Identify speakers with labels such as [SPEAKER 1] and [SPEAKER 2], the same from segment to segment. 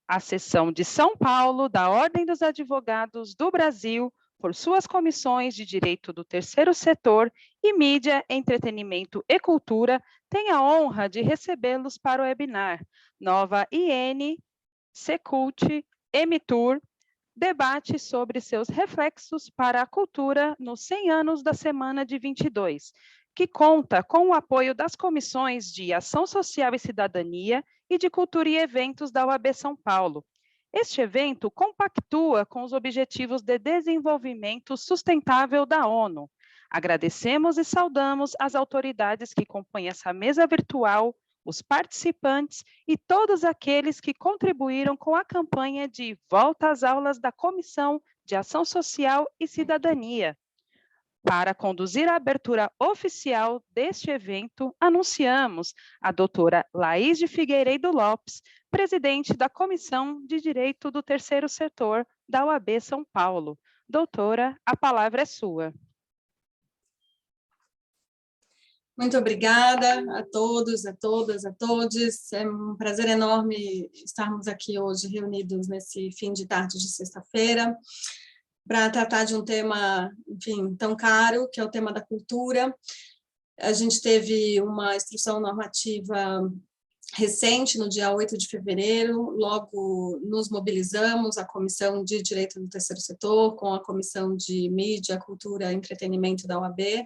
[SPEAKER 1] A seção de São Paulo da Ordem dos Advogados do Brasil, por suas comissões de Direito do Terceiro Setor e Mídia, Entretenimento e Cultura, tem a honra de recebê-los para o webinar Nova IN, Secult, Emitur, debate sobre seus reflexos para a cultura nos 100 anos da Semana de 22, que conta com o apoio das comissões de Ação Social e Cidadania e de Cultura e Eventos da UAB São Paulo. Este evento compactua com os Objetivos de Desenvolvimento Sustentável da ONU. Agradecemos e saudamos as autoridades que compõem essa mesa virtual, os participantes e todos aqueles que contribuíram com a campanha de Volta às Aulas da Comissão de Ação Social e Cidadania. Para conduzir a abertura oficial deste evento, anunciamos a doutora Laís de Figueiredo Lopes, presidente da Comissão de Direito do Terceiro Setor da UAB São Paulo. Doutora, a palavra é sua.
[SPEAKER 2] Muito obrigada a todos, a todas, a todes. É um prazer enorme estarmos aqui hoje reunidos nesse fim de tarde de sexta-feira para tratar de um tema, enfim, tão caro, que é o tema da cultura. A gente teve uma instrução normativa recente, no dia 8 de fevereiro, logo nos mobilizamos, a Comissão de Direito do Terceiro Setor, com a Comissão de Mídia, Cultura e Entretenimento da UAB,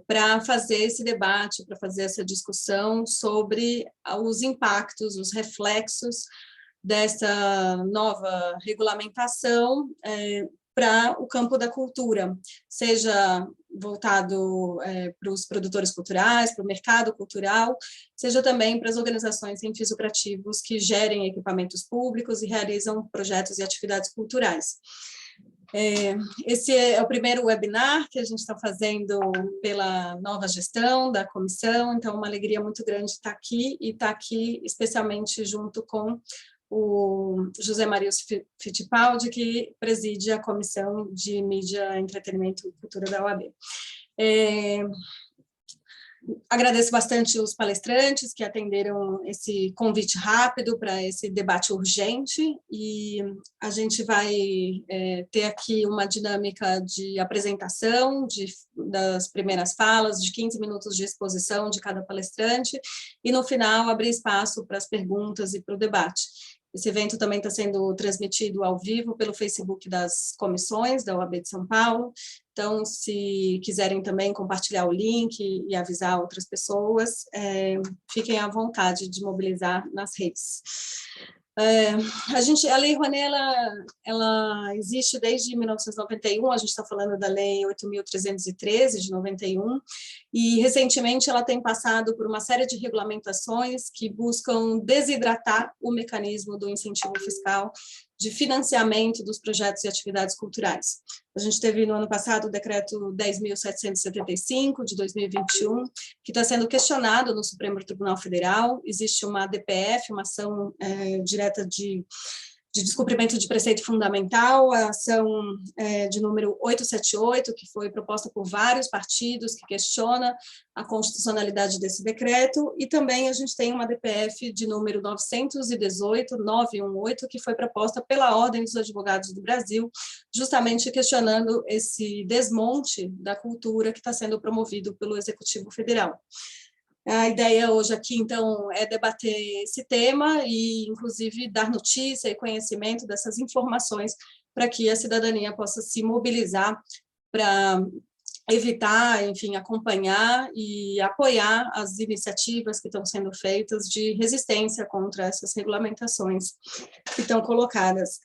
[SPEAKER 2] para fazer esse debate, para fazer essa discussão sobre os impactos, os reflexos dessa nova regulamentação para o campo da cultura, seja voltado para os produtores culturais, para o mercado cultural, seja também para as organizações sem fins lucrativos que gerem equipamentos públicos e realizam projetos e atividades culturais. Esse é o primeiro webinar que a gente está fazendo pela nova gestão da comissão, então é uma alegria muito grande estar aqui, e estar aqui especialmente junto com o José Maria Fittipaldi, que preside a Comissão de Mídia, Entretenimento e Cultura da UAB. Agradeço bastante os palestrantes que atenderam esse convite rápido para esse debate urgente, e a gente vai ter aqui uma dinâmica de apresentação das primeiras falas, de 15 minutos de exposição de cada palestrante, e no final abrir espaço para as perguntas e para o debate. Esse evento também está sendo transmitido ao vivo pelo Facebook das comissões da UAB de São Paulo, então, se quiserem também compartilhar o link e avisar outras pessoas, fiquem à vontade de mobilizar nas redes. A Lei Rouanet, ela existe desde 1991, a gente está falando da Lei 8.313, de 91, e recentemente ela tem passado por uma série de regulamentações que buscam desidratar o mecanismo do incentivo fiscal de financiamento dos projetos e atividades culturais. A gente teve no ano passado o decreto 10.775, de 2021, que está sendo questionado no Supremo Tribunal Federal. Existe uma DPF, uma ação direta de descumprimento de preceito fundamental, a ação de número 878, que foi proposta por vários partidos, que questiona a constitucionalidade desse decreto, e também a gente tem uma DPF de número 918, que foi proposta pela Ordem dos Advogados do Brasil, justamente questionando esse desmonte da cultura que está sendo promovido pelo Executivo Federal. A ideia hoje aqui, então, é debater esse tema e, inclusive, dar notícia e conhecimento dessas informações para que a cidadania possa se mobilizar para evitar, enfim, acompanhar e apoiar as iniciativas que estão sendo feitas de resistência contra essas regulamentações que estão colocadas.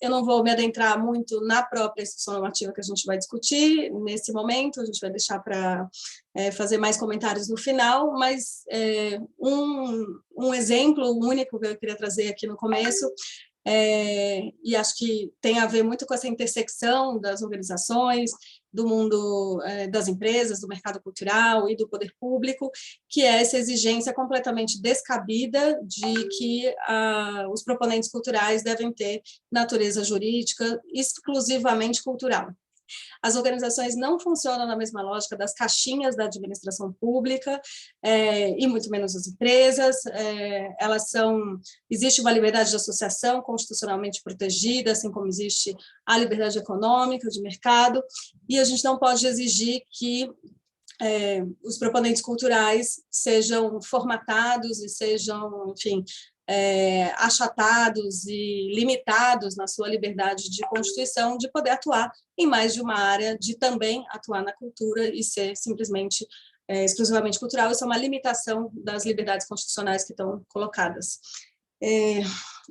[SPEAKER 2] Eu não vou me adentrar muito na própria instrução normativa que a gente vai discutir nesse momento, a gente vai deixar para fazer mais comentários no final, mas um exemplo único que eu queria trazer aqui no começo, e acho que tem a ver muito com essa intersecção das organizações, do mundo das empresas, do mercado cultural e do poder público, que é essa exigência completamente descabida de que os proponentes culturais devem ter natureza jurídica exclusivamente cultural. As organizações não funcionam na mesma lógica das caixinhas da administração pública, e muito menos as empresas. Existe uma liberdade de associação constitucionalmente protegida, assim como existe a liberdade econômica de mercado, e a gente não pode exigir que os proponentes culturais sejam formatados e sejam, enfim, achatados e limitados na sua liberdade de constituição de poder atuar em mais de uma área, de também atuar na cultura e ser simplesmente exclusivamente cultural. Isso é uma limitação das liberdades constitucionais que estão colocadas.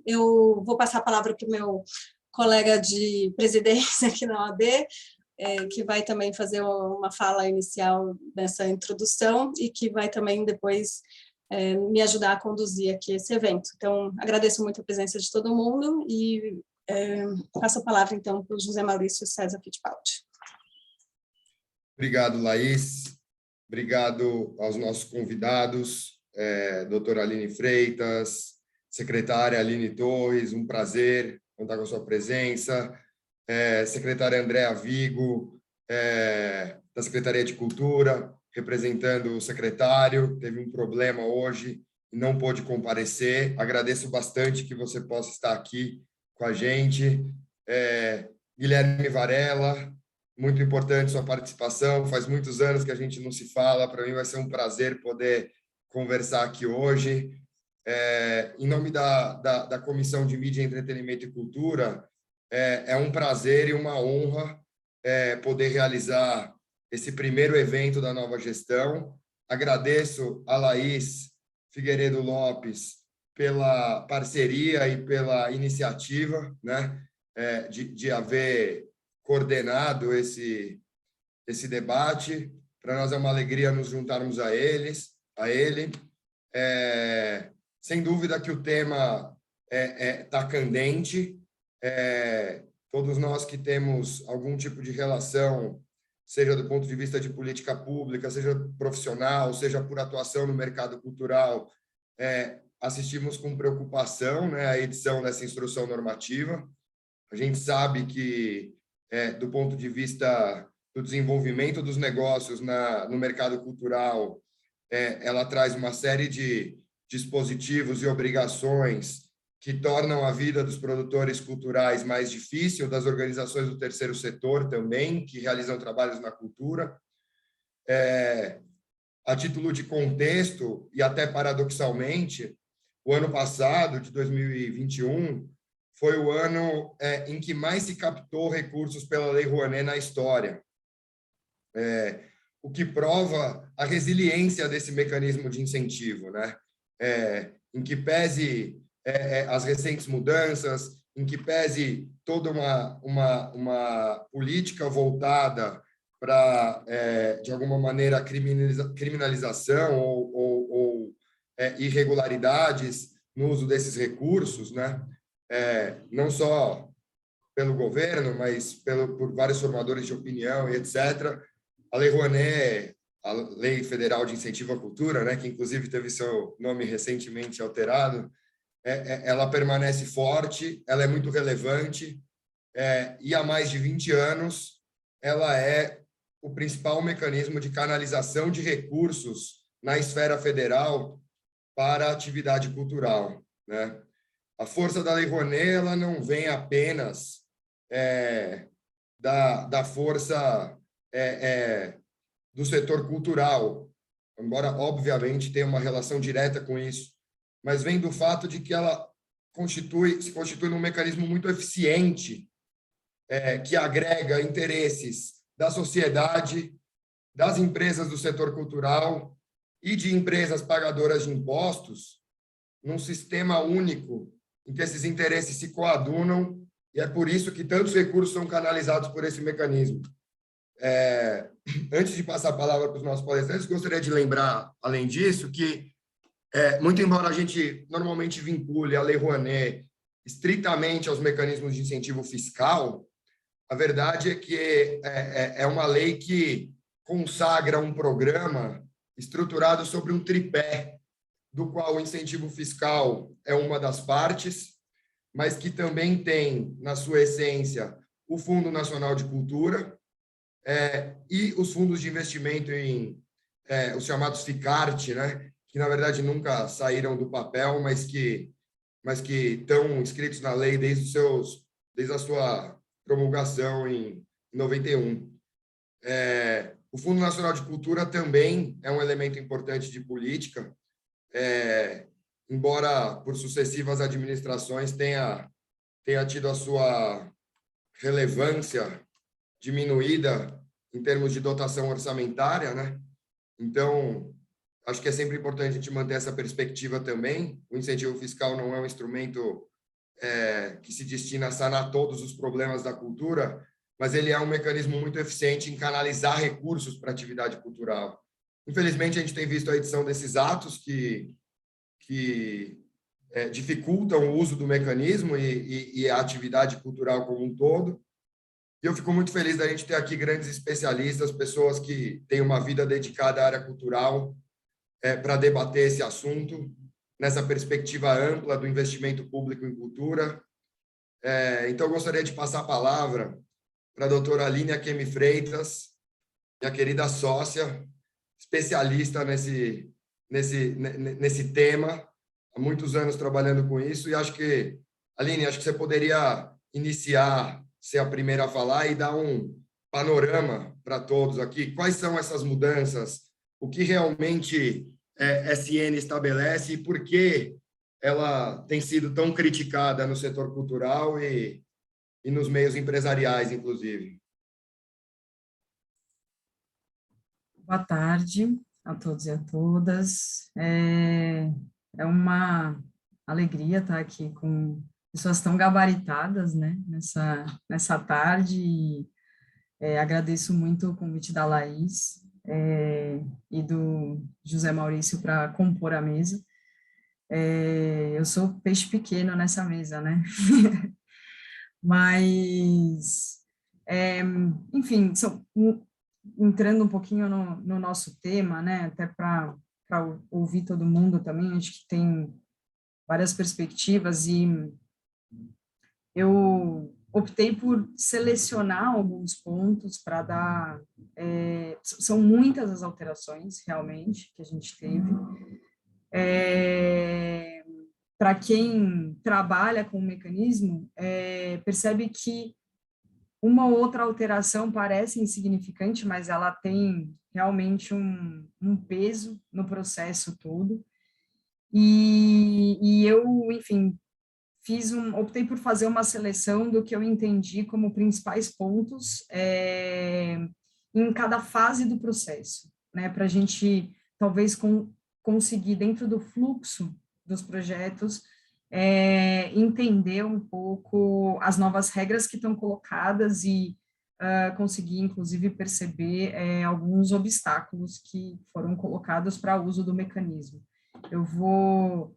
[SPEAKER 2] Eu vou passar a palavra para o meu colega de presidência aqui na OAB, que vai também fazer uma fala inicial nessa introdução e que vai também depois me ajudar a conduzir aqui esse evento. Então, agradeço muito a presença de todo mundo e passo a palavra, então, para o José Maurício César Fittipaldi.
[SPEAKER 3] Obrigado, Laís. Obrigado aos nossos convidados, doutora Aline Freitas, secretária Aline Torres, um prazer contar com a sua presença, secretária Andréa Vigo, da Secretaria de Cultura, representando o secretário, teve um problema hoje e não pôde comparecer. Agradeço bastante que você possa estar aqui com a gente. Guilherme Varela, muito importante sua participação, faz muitos anos que a gente não se fala, para mim vai ser um prazer poder conversar aqui hoje. Em nome da Comissão de Mídia, Entretenimento e Cultura, é um prazer e uma honra poder realizar esse primeiro evento da nova gestão. Agradeço a Laís Figueiredo Lopes pela parceria e pela iniciativa, né, de haver coordenado esse debate. Para nós é uma alegria nos juntarmos a ele. Sem dúvida que o tema está candente. Todos nós que temos algum tipo de relação, seja do ponto de vista de política pública, seja profissional, seja por atuação no mercado cultural, assistimos com preocupação, né, a edição dessa instrução normativa. A gente sabe que, do ponto de vista do desenvolvimento dos negócios no mercado cultural, ela traz uma série de dispositivos e obrigações que tornam a vida dos produtores culturais mais difícil, das organizações do terceiro setor também, que realizam trabalhos na cultura. A título de contexto, e até paradoxalmente, o ano passado, de 2021, foi o ano em que mais se captou recursos pela Lei Rouanet na história, o que prova a resiliência desse mecanismo de incentivo, né? Em que pese as recentes mudanças, em que pese toda uma política voltada para, de alguma maneira, criminalização ou irregularidades no uso desses recursos, né? Não só pelo governo, mas por vários formadores de opinião e etc. A Lei Rouanet, a Lei Federal de Incentivo à Cultura, né, que inclusive teve seu nome recentemente alterado, ela permanece forte, ela é muito relevante, e há mais de 20 anos ela é o principal mecanismo de canalização de recursos na esfera federal para a atividade cultural, né? A força da Lei Rouanet, ela não vem apenas da força do setor cultural, embora, obviamente, tenha uma relação direta com isso, mas vem do fato de que ela se constitui num mecanismo muito eficiente, que agrega interesses da sociedade, das empresas do setor cultural e de empresas pagadoras de impostos, num sistema único em que esses interesses se coadunam, e é por isso que tantos recursos são canalizados por esse mecanismo. Antes de passar a palavra para os nossos palestrantes, gostaria de lembrar, além disso, que, muito embora a gente normalmente vincule a Lei Rouanet estritamente aos mecanismos de incentivo fiscal, a verdade é que é uma lei que consagra um programa estruturado sobre um tripé, do qual o incentivo fiscal é uma das partes, mas que também tem, na sua essência, o Fundo Nacional de Cultura, e os fundos de investimento em os chamados FICART, né, que na verdade nunca saíram do papel, mas que estão inscritos na lei desde a sua promulgação em 91. O Fundo Nacional de Cultura também é um elemento importante de política, embora por sucessivas administrações tenha tido a sua relevância diminuída em termos de dotação orçamentária, né? Então, acho que é sempre importante a gente manter essa perspectiva também. O incentivo fiscal não é um instrumento que se destina a sanar todos os problemas da cultura, mas ele é um mecanismo muito eficiente em canalizar recursos para a atividade cultural. Infelizmente, a gente tem visto a edição desses atos que dificultam o uso do mecanismo e a atividade cultural como um todo. E eu fico muito feliz da gente ter aqui grandes especialistas, pessoas que têm uma vida dedicada à área cultural, para debater esse assunto, nessa perspectiva ampla do investimento público em cultura. Então, eu gostaria de passar a palavra para a doutora Aline Akemi Freitas, minha querida sócia, especialista nesse tema, há muitos anos trabalhando com isso, e acho que, Aline, acho que você poderia iniciar, ser a primeira a falar e dar um panorama para todos aqui. Quais são essas mudanças? O que realmente SN estabelece e por que ela tem sido tão criticada no setor cultural e nos meios empresariais, inclusive?
[SPEAKER 4] Boa tarde a todos e a todas. É uma alegria estar aqui com pessoas tão gabaritadas, né, nessa tarde. E, agradeço muito o convite da Laís e do José Maurício para compor a mesa. Eu sou peixe pequeno nessa mesa, né? Mas, enfim, entrando um pouquinho no nosso tema, né, até para ouvir todo mundo também, acho que tem várias perspectivas, e eu optei por selecionar alguns pontos para dar, são muitas as alterações, realmente, que a gente teve. Para quem trabalha com o mecanismo, percebe que uma ou outra alteração parece insignificante, mas ela tem realmente um peso no processo todo. E eu, enfim, optei por fazer uma seleção do que eu entendi como principais pontos em cada fase do processo, né, para a gente talvez conseguir, dentro do fluxo dos projetos, entender um pouco as novas regras que estão colocadas e conseguir, inclusive, perceber alguns obstáculos que foram colocados para o uso do mecanismo. Eu vou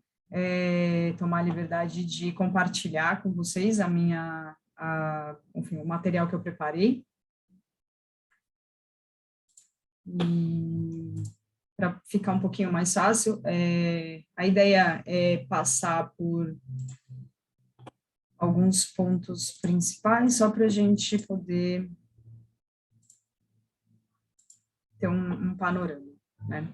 [SPEAKER 4] tomar a liberdade de compartilhar com vocês enfim, o material que eu preparei. E para ficar um pouquinho mais fácil, a ideia é passar por alguns pontos principais, só para a gente poder ter um panorama, né?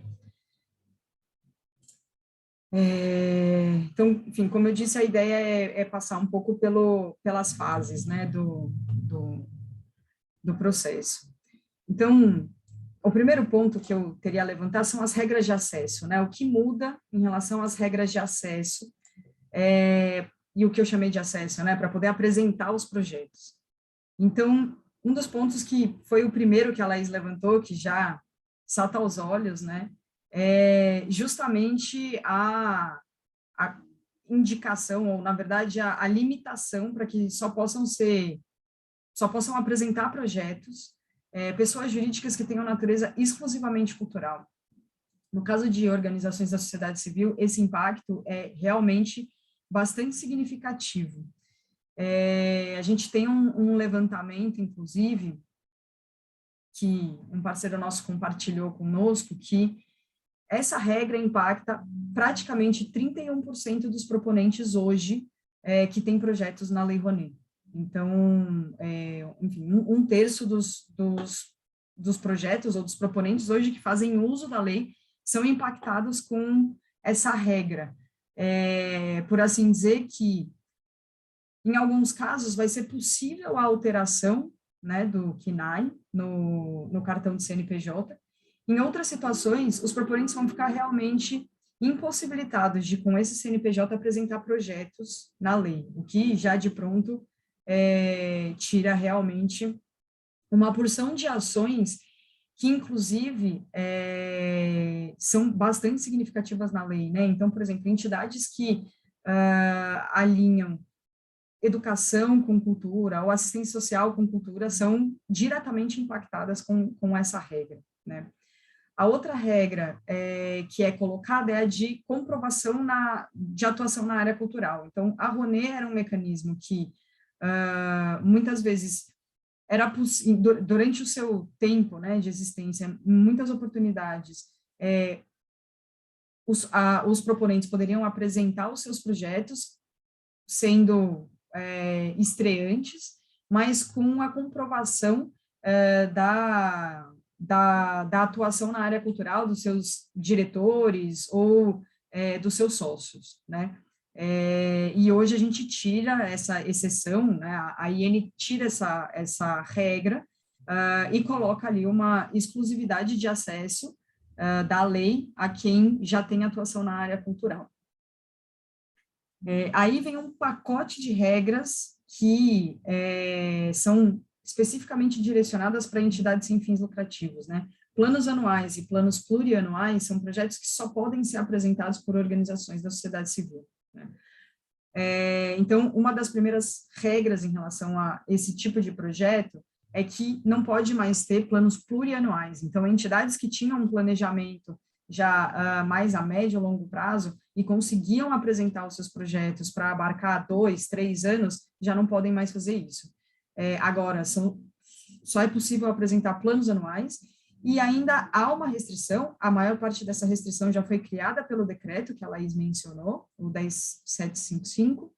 [SPEAKER 4] Então, enfim, como eu disse, a ideia é passar um pouco pelas fases, né, do processo. Então, o primeiro ponto que eu teria a levantar são as regras de acesso, né? O que muda em relação às regras de acesso e o que eu chamei de acesso, né? Para poder apresentar os projetos. Então, um dos pontos que foi o primeiro que a Laís levantou, que já salta aos olhos, né? É justamente a indicação, ou na verdade a limitação para que só possam apresentar projetos pessoas jurídicas que tenham natureza exclusivamente cultural. No caso de organizações da sociedade civil, esse impacto é realmente bastante significativo. A gente tem um levantamento, inclusive, que um parceiro nosso compartilhou conosco, que essa regra impacta praticamente 31% dos proponentes hoje que têm projetos na Lei Rouanet. Então, enfim, um terço dos dos projetos ou dos proponentes hoje que fazem uso da lei são impactados com essa regra. Por assim dizer que, em alguns casos, vai ser possível a alteração, né, do CNAE no cartão de CNPJ. Em outras situações, os proponentes vão ficar realmente impossibilitados de, com esse CNPJ, apresentar projetos na lei, o que já de pronto tira realmente uma porção de ações que, inclusive, são bastante significativas na lei, né? Então, por exemplo, entidades que alinham educação com cultura ou assistência social com cultura são diretamente impactadas com essa regra, né? A outra regra que é colocada é a de comprovação de atuação na área cultural. Então, a Rouanet era um mecanismo que, muitas vezes, era durante o seu tempo, né, de existência, em muitas oportunidades, os proponentes poderiam apresentar os seus projetos, sendo estreantes, mas com a comprovação da atuação na área cultural dos seus diretores ou dos seus sócios, né? E hoje a gente tira essa exceção, né? A IN tira essa regra e coloca ali uma exclusividade de acesso da lei a quem já tem atuação na área cultural. Aí vem um pacote de regras que são especificamente direcionadas para entidades sem fins lucrativos, né? Planos anuais e planos plurianuais são projetos que só podem ser apresentados por organizações da sociedade civil, né? Então, uma das primeiras regras em relação a esse tipo de projeto é que não pode mais ter planos plurianuais. Então, entidades que tinham um planejamento já mais a médio ou longo prazo e conseguiam apresentar os seus projetos para abarcar 2, 3 anos, já não podem mais fazer isso. Agora, só é possível apresentar planos anuais e ainda há uma restrição, a maior parte dessa restrição já foi criada pelo decreto que a Laís mencionou, o 10755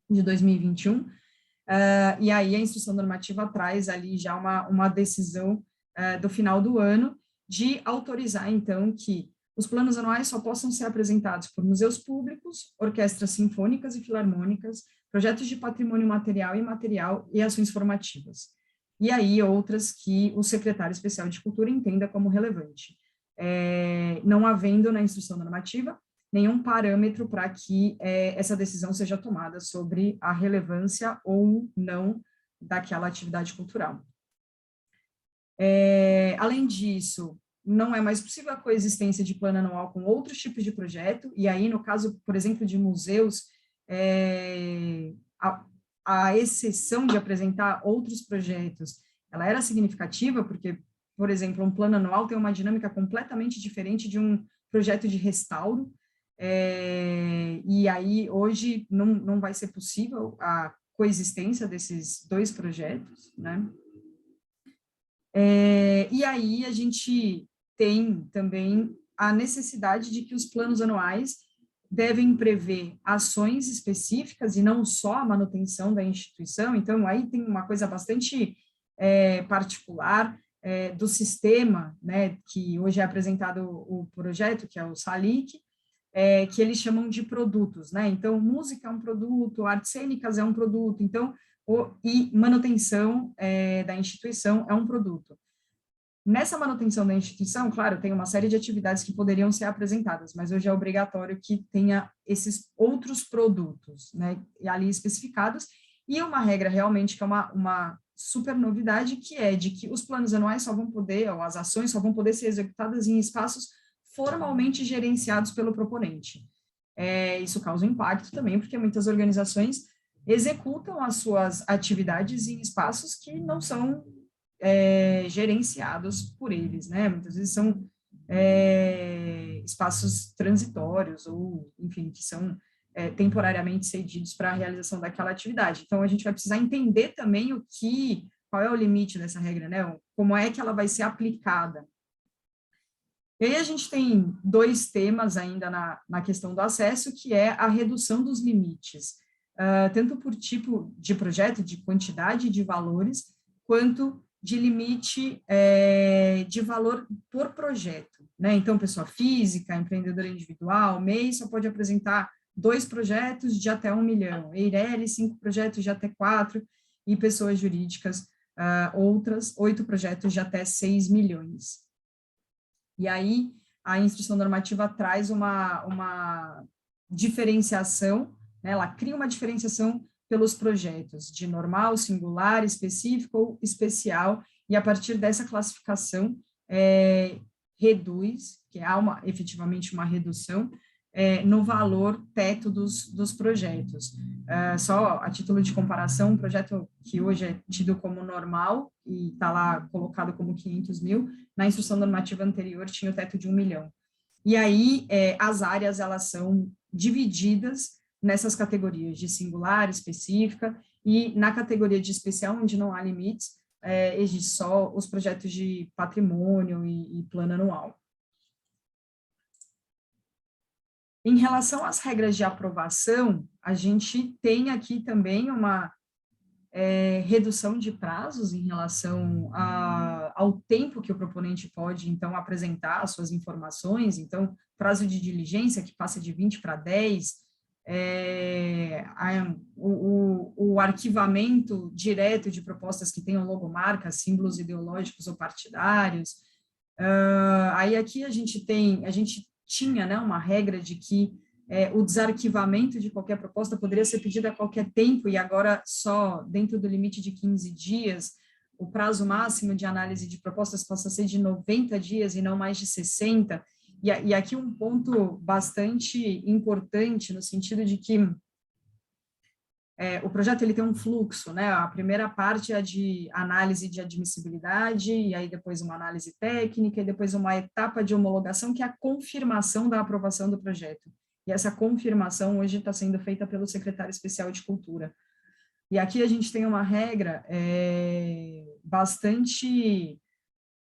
[SPEAKER 4] de 2021, e aí a instrução normativa traz ali já uma decisão do final do ano de autorizar, então, que os planos anuais só possam ser apresentados por museus públicos, orquestras sinfônicas e filarmônicas, projetos de patrimônio material e imaterial e ações formativas. E aí outras que o secretário especial de cultura entenda como relevante. Não havendo na instrução normativa nenhum parâmetro para que essa decisão seja tomada sobre a relevância ou não daquela atividade cultural. Além disso, não é mais possível a coexistência de plano anual com outros tipos de projeto, e aí, no caso, por exemplo, de museus, a exceção de apresentar outros projetos, ela era significativa, porque, por exemplo, um plano anual tem uma dinâmica completamente diferente de um projeto de restauro, e aí, hoje, não vai ser possível a coexistência desses dois projetos, né? E aí, a gente tem também a necessidade de que os planos anuais devem prever ações específicas e não só a manutenção da instituição. Então, aí tem uma coisa bastante particular do sistema, né, que hoje é apresentado o projeto, que é o SALIC, que eles chamam de produtos, né? Então, música é um produto, artes cênicas é um produto, então, e manutenção da instituição é um produto. Nessa manutenção da instituição, claro, tem uma série de atividades que poderiam ser apresentadas, mas hoje é obrigatório que tenha esses outros produtos, né, ali especificados, e uma regra realmente que é uma super novidade, que é de que os planos anuais só vão poder, ou as ações só vão poder ser executadas em espaços formalmente gerenciados pelo proponente. Isso causa um impacto também, porque muitas organizações executam as suas atividades em espaços que não são gerenciados por eles, né? Muitas vezes são espaços transitórios ou, enfim, que são temporariamente cedidos para a realização daquela atividade. Então, a gente vai precisar entender também qual é o limite dessa regra, né? Como é que ela vai ser aplicada. E aí a gente tem dois temas ainda na questão do acesso, que é a redução dos limites, tanto por tipo de projeto, de quantidade de valores, quanto de limite de valor por projeto, né? Então, pessoa física, empreendedor individual, MEI só pode apresentar 2 projetos de até 1 milhão, EIRELI, 5 projetos de até 4, e pessoas jurídicas, outras 8 projetos de até 6 milhões. E aí, a instrução normativa traz uma diferenciação, né? Ela cria uma diferenciação pelos projetos de normal, singular, específico ou especial, e a partir dessa classificação reduz, que há efetivamente uma redução no valor teto dos projetos. Só a título de comparação, um projeto que hoje é tido como normal e está lá colocado como 500 mil, na instrução normativa anterior tinha o teto de 1 milhão. E aí as áreas elas são divididas nessas categorias de singular, específica, e na categoria de especial, onde não há limites, existe só os projetos de patrimônio e plano anual. Em relação às regras de aprovação, a gente tem aqui também uma redução de prazos em relação ao tempo que o proponente pode, então, apresentar as suas informações. Então, prazo de diligência que passa de 20 para 10, o arquivamento direto de propostas que tenham logomarca, símbolos ideológicos ou partidários. Aí aqui a gente tinha, né, uma regra de que o desarquivamento de qualquer proposta poderia ser pedido a qualquer tempo, e agora só dentro do limite de 15 dias, o prazo máximo de análise de propostas passa a ser de 90 dias e não mais de 60. E aqui um ponto bastante importante, no sentido de que o projeto ele tem um fluxo, né? A primeira parte é a de análise de admissibilidade, e aí depois uma análise técnica, e depois uma etapa de homologação, que é a confirmação da aprovação do projeto. E essa confirmação hoje está sendo feita pelo secretário especial de Cultura. E aqui a gente tem uma regra bastante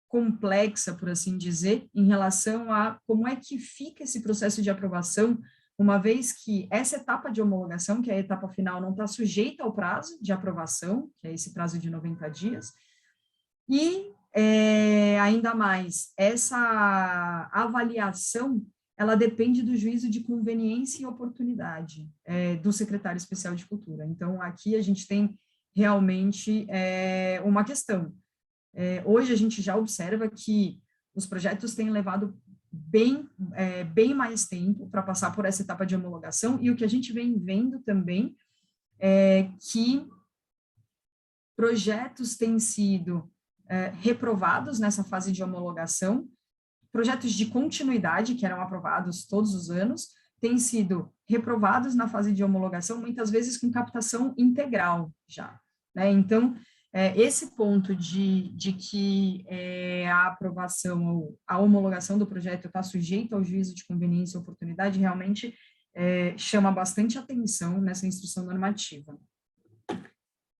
[SPEAKER 4] complexa, por assim dizer, em relação a como é que fica esse processo de aprovação, uma vez que essa etapa de homologação, que é a etapa final, não está sujeita ao prazo de aprovação, que é esse prazo de 90 dias, e ainda mais, essa avaliação, ela depende do juízo de conveniência e oportunidade do secretário especial de Cultura. Então, aqui a gente tem realmente uma questão. Hoje a gente já observa que os projetos têm levado bem mais tempo para passar por essa etapa de homologação, e o que a gente vem vendo também é que projetos têm sido reprovados nessa fase de homologação, projetos de continuidade, que eram aprovados todos os anos, têm sido reprovados na fase de homologação, muitas vezes com captação integral já, né? Então, esse ponto de que a aprovação ou a homologação do projeto está sujeito ao juízo de conveniência e oportunidade realmente chama bastante atenção nessa instrução normativa.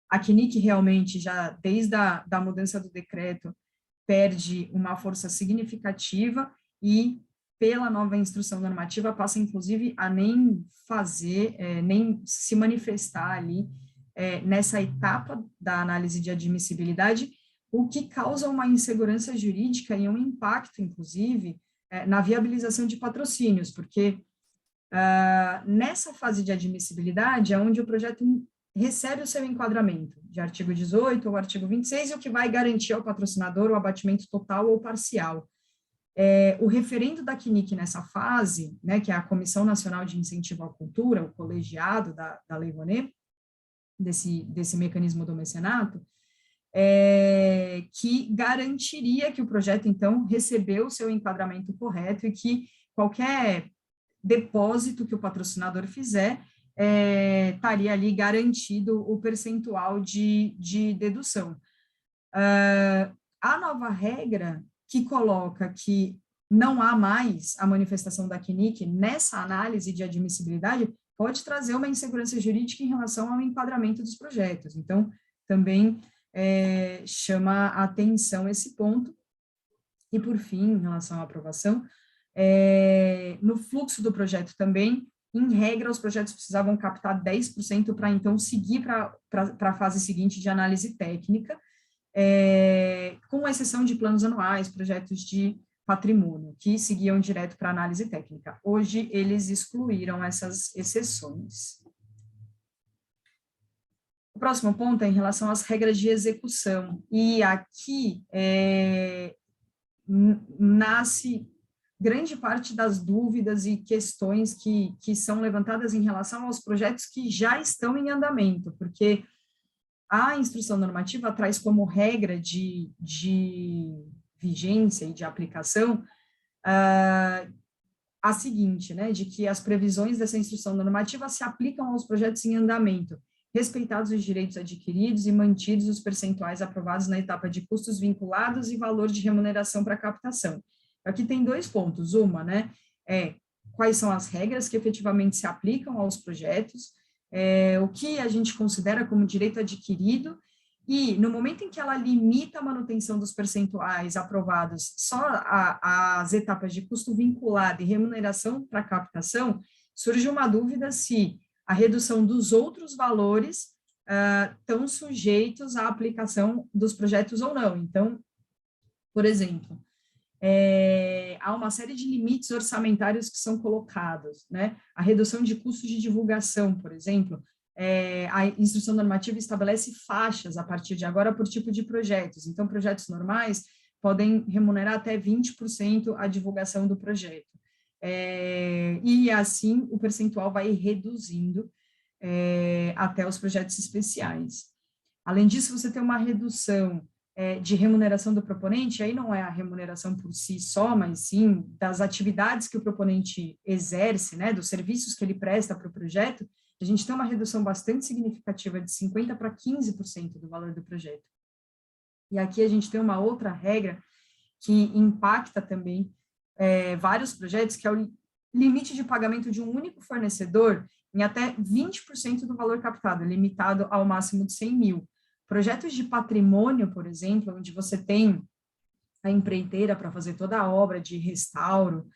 [SPEAKER 4] A CNIC realmente já, desde a mudança do decreto, perde uma força significativa e, pela nova instrução normativa, passa, inclusive, a nem fazer, nem se manifestar ali nessa etapa da análise de admissibilidade, o que causa uma insegurança jurídica e um impacto, inclusive, na viabilização de patrocínios, porque nessa fase de admissibilidade é onde o projeto recebe o seu enquadramento de artigo 18 ou artigo 26, e o que vai garantir ao patrocinador o abatimento total ou parcial. O referendo da CNIC nessa fase, né, que é a Comissão Nacional de Incentivo à Cultura, o colegiado da Lei Rouanet, desse mecanismo do mecenato, que garantiria que o projeto, então, recebeu o seu enquadramento correto e que qualquer depósito que o patrocinador fizer estaria ali garantido o percentual de dedução. A nova regra que coloca que não há mais a manifestação da CNIC nessa análise de admissibilidade pode trazer uma insegurança jurídica em relação ao enquadramento dos projetos. Então, também chama a atenção esse ponto. E, por fim, em relação à aprovação, no fluxo do projeto também, em regra, os projetos precisavam captar 10% para, então, seguir para a fase seguinte de análise técnica, com exceção de planos anuais, projetos de patrimônio, que seguiam direto para análise técnica. Hoje, eles excluíram essas exceções. O próximo ponto é em relação às regras de execução, e aqui nasce grande parte das dúvidas e questões que são levantadas em relação aos projetos que já estão em andamento, porque a instrução normativa traz como regra de vigência e de aplicação a seguinte, né, de que as previsões dessa instrução normativa se aplicam aos projetos em andamento, respeitados os direitos adquiridos e mantidos os percentuais aprovados na etapa de custos vinculados e valor de remuneração para captação. Aqui tem 2 pontos. Uma, né, quais são as regras que efetivamente se aplicam aos projetos, o que a gente considera como direito adquirido, e no momento em que ela limita a manutenção dos percentuais aprovados só às etapas de custo vinculado e remuneração para captação, surge uma dúvida se a redução dos outros valores estão sujeitos à aplicação dos projetos ou não. Então, por exemplo, há uma série de limites orçamentários que são colocados, né? A redução de custos de divulgação, por exemplo, a instrução normativa estabelece faixas a partir de agora por tipo de projetos. Então, projetos normais podem remunerar até 20% a divulgação do projeto. E assim o percentual vai reduzindo até os projetos especiais. Além disso, você tem uma redução de remuneração do proponente, aí não é a remuneração por si só, mas sim das atividades que o proponente exerce, né, dos serviços que ele presta para o projeto. A gente tem uma redução bastante significativa de 50% para 15% do valor do projeto. E aqui a gente tem uma outra regra que impacta também vários projetos, que é o limite de pagamento de um único fornecedor em até 20% do valor captado, limitado ao máximo de 100 mil. Projetos de patrimônio, por exemplo, onde você tem a empreiteira para fazer toda a obra de restauro,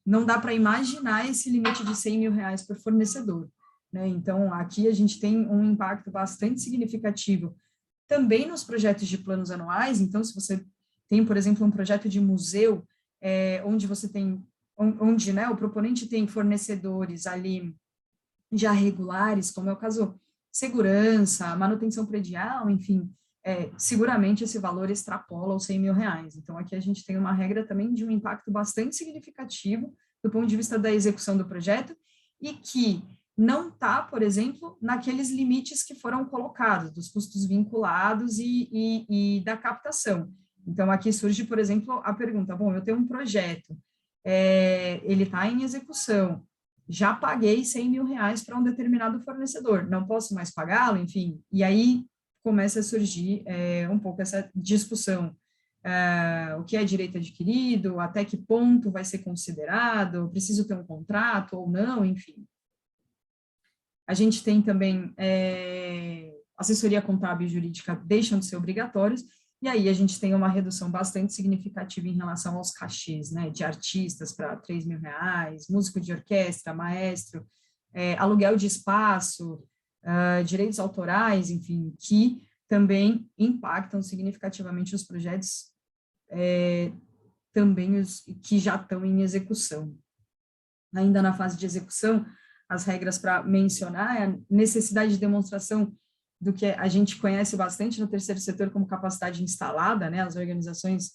[SPEAKER 4] não dá para imaginar esse limite de 100 mil reais por fornecedor, né? Então, aqui a gente tem um impacto bastante significativo também nos projetos de planos anuais. Então, se você tem, por exemplo, um projeto de museu, onde né, o proponente tem fornecedores ali já regulares, como é o caso segurança, manutenção predial, enfim, seguramente esse valor extrapola os 100 mil reais. Então, aqui a gente tem uma regra também de um impacto bastante significativo do ponto de vista da execução do projeto e que não está, por exemplo, naqueles limites que foram colocados, dos custos vinculados e da captação. Então, aqui surge, por exemplo, a pergunta, bom, eu tenho um projeto, ele está em execução, já paguei 100 mil reais para um determinado fornecedor, não posso mais pagá-lo, enfim, e aí começa a surgir um pouco essa discussão, o que é direito adquirido, até que ponto vai ser considerado, preciso ter um contrato ou não, enfim. A gente tem também assessoria contábil e jurídica deixam de ser obrigatórios, e aí a gente tem uma redução bastante significativa em relação aos cachês, né, de artistas para 3 mil reais, músico de orquestra, maestro, aluguel de espaço, direitos autorais, enfim, que também impactam significativamente os projetos, também os que já estão em execução. Ainda na fase de execução, as regras para mencionar é a necessidade de demonstração do que a gente conhece bastante no terceiro setor como capacidade instalada, né? As organizações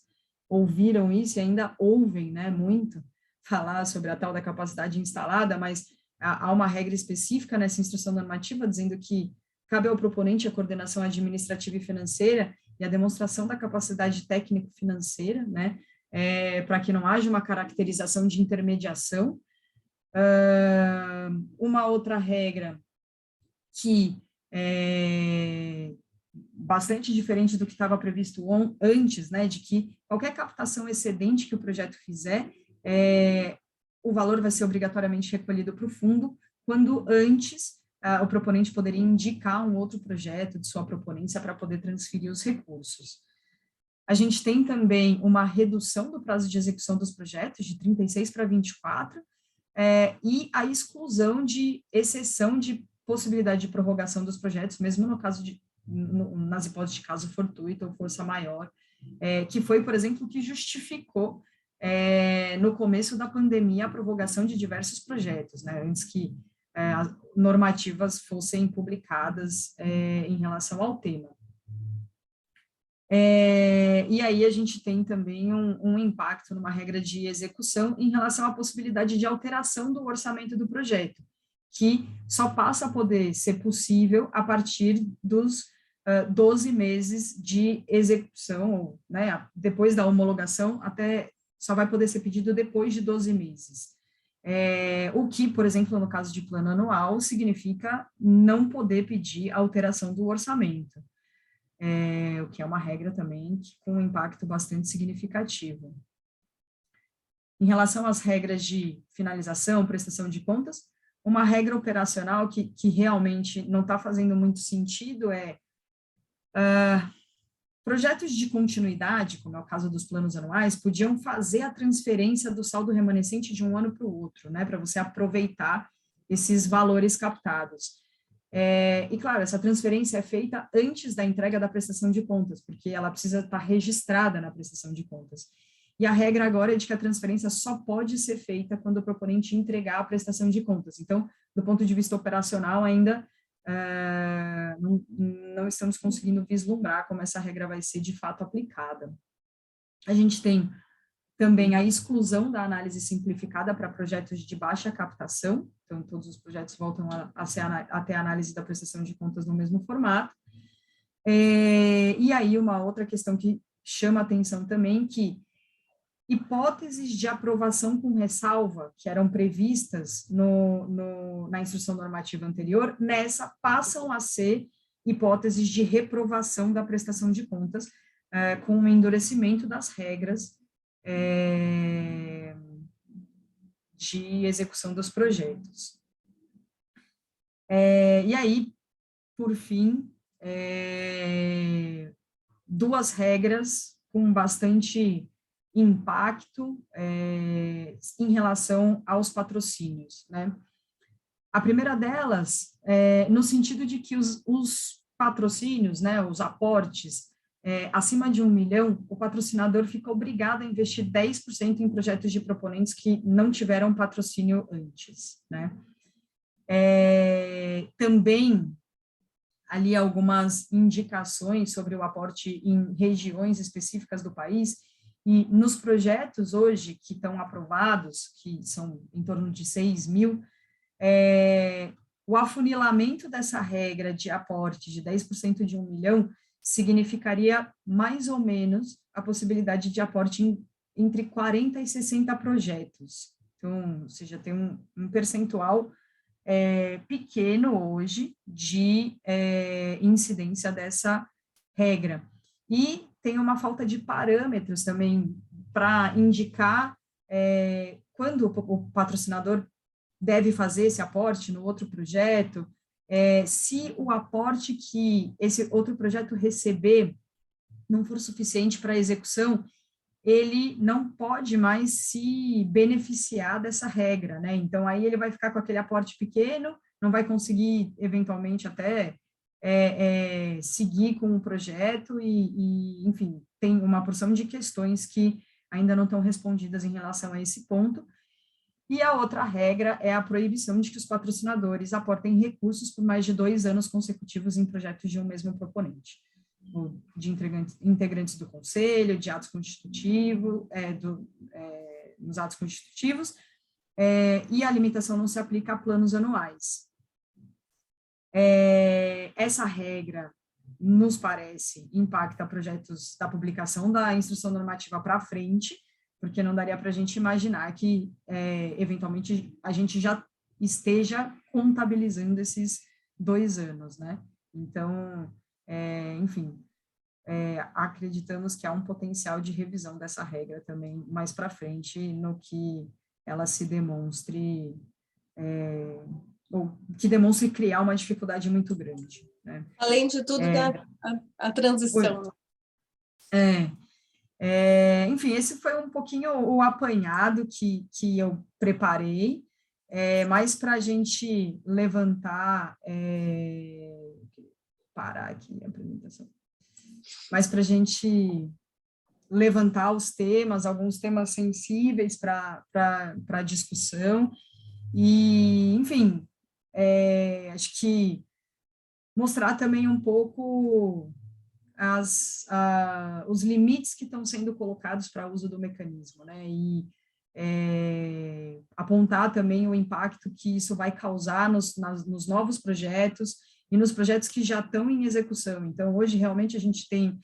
[SPEAKER 4] ouviram isso e ainda ouvem, né, muito falar sobre a tal da capacidade instalada, mas há uma regra específica nessa instrução normativa dizendo que cabe ao proponente a coordenação administrativa e financeira e a demonstração da capacidade técnico-financeira, né, para que não haja uma caracterização de intermediação. Uma outra regra que bastante diferente do que estava previsto antes, né, de que qualquer captação excedente que o projeto fizer, o valor vai ser obrigatoriamente recolhido para o fundo, quando antes o proponente poderia indicar um outro projeto de sua proponência para poder transferir os recursos. A gente tem também uma redução do prazo de execução dos projetos, de 36 para 24, e a exclusão de exceção de possibilidade de prorrogação dos projetos, mesmo no caso de nas hipóteses de caso fortuito ou força maior, que foi, por exemplo, o que justificou no começo da pandemia a prorrogação de diversos projetos, né, antes que as normativas fossem publicadas em relação ao tema. E aí a gente tem também um impacto numa regra de execução em relação à possibilidade de alteração do orçamento do projeto, que só passa a poder ser possível a partir dos 12 meses de execução, né, depois da homologação, até só vai poder ser pedido depois de 12 meses. O que, por exemplo, no caso de plano anual, significa não poder pedir alteração do orçamento. O que é uma regra também com um impacto bastante significativo. Em relação às regras de finalização, prestação de contas, uma regra operacional que realmente não está fazendo muito sentido projetos de continuidade, como é o caso dos planos anuais, podiam fazer a transferência do saldo remanescente de um ano para o outro, né, para você aproveitar esses valores captados. E, claro, essa transferência é feita antes da entrega da prestação de contas, porque ela precisa estar registrada na prestação de contas. E a regra agora é de que a transferência só pode ser feita quando o proponente entregar a prestação de contas. Então, do ponto de vista operacional, ainda não estamos conseguindo vislumbrar como essa regra vai ser de fato aplicada. A gente tem também a exclusão da análise simplificada para projetos de baixa captação, então todos os projetos voltam a ter a análise da prestação de contas no mesmo formato. E aí uma outra questão que chama atenção também, que hipóteses de aprovação com ressalva, que eram previstas na instrução normativa anterior, nessa passam a ser hipóteses de reprovação da prestação de contas, com o endurecimento das regras de execução dos projetos. E aí, por fim, duas regras com bastante impacto em relação aos patrocínios, né? A primeira delas, no sentido de que os patrocínios, né, os aportes, acima de 1 milhão, o patrocinador fica obrigado a investir 10% em projetos de proponentes que não tiveram patrocínio antes, né? Também, ali, algumas indicações sobre o aporte em regiões específicas do país, e nos projetos hoje que estão aprovados, que são em torno de 6 mil, o afunilamento dessa regra de aporte de 10% de 1 milhão significaria mais ou menos a possibilidade de aporte entre 40 e 60 projetos. Então, ou seja, tem um percentual pequeno hoje de incidência dessa regra. E tem uma falta de parâmetros também para indicar quando o patrocinador deve fazer esse aporte no outro projeto, se o aporte que esse outro projeto receber não for suficiente para a execução, ele não pode mais se beneficiar dessa regra, né? Então, aí ele vai ficar com aquele aporte pequeno, não vai conseguir, eventualmente, até seguir com o projeto e, enfim, tem uma porção de questões que ainda não estão respondidas em relação a esse ponto. E a outra regra é a proibição de que os patrocinadores aportem recursos por mais de 2 anos consecutivos em projetos de um mesmo proponente, de integrantes do conselho, de atos constitutivos, nos atos constitutivos, e a limitação não se aplica a planos anuais. Essa regra, nos parece, impacta projetos da publicação da instrução normativa para frente, porque não daria para a gente imaginar que, eventualmente, a gente já esteja contabilizando esses 2 anos, né? Então, enfim, acreditamos que há um potencial de revisão dessa regra também mais para frente, no que ela se demonstre, ou que demonstre criar uma dificuldade muito grande, né?
[SPEAKER 2] Além de tudo, a transição.
[SPEAKER 4] Enfim, esse foi um pouquinho o apanhado que eu preparei, mas para a gente levantar parar aqui a apresentação. Mas para a gente levantar os temas, alguns temas sensíveis para discussão, e, enfim, acho que mostrar também um pouco os limites que estão sendo colocados para o uso do mecanismo, né, e apontar também o impacto que isso vai causar nos novos projetos e nos projetos que já estão em execução. Então, hoje, realmente, a gente tem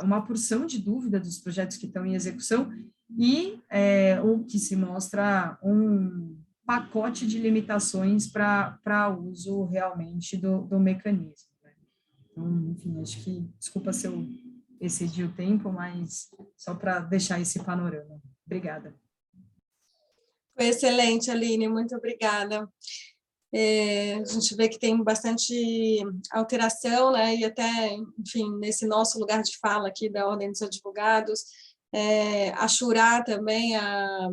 [SPEAKER 4] uma porção de dúvida dos projetos que estão em execução e o que se mostra um pacote de limitações para uso realmente do mecanismo. Né? Então, enfim, acho que, desculpa se eu excedi o tempo, mas só para deixar esse panorama. Obrigada.
[SPEAKER 2] Foi excelente, Aline, muito obrigada. A gente vê que tem bastante alteração, né, e até, enfim, nesse nosso lugar de fala aqui da Ordem dos Advogados, achurar também a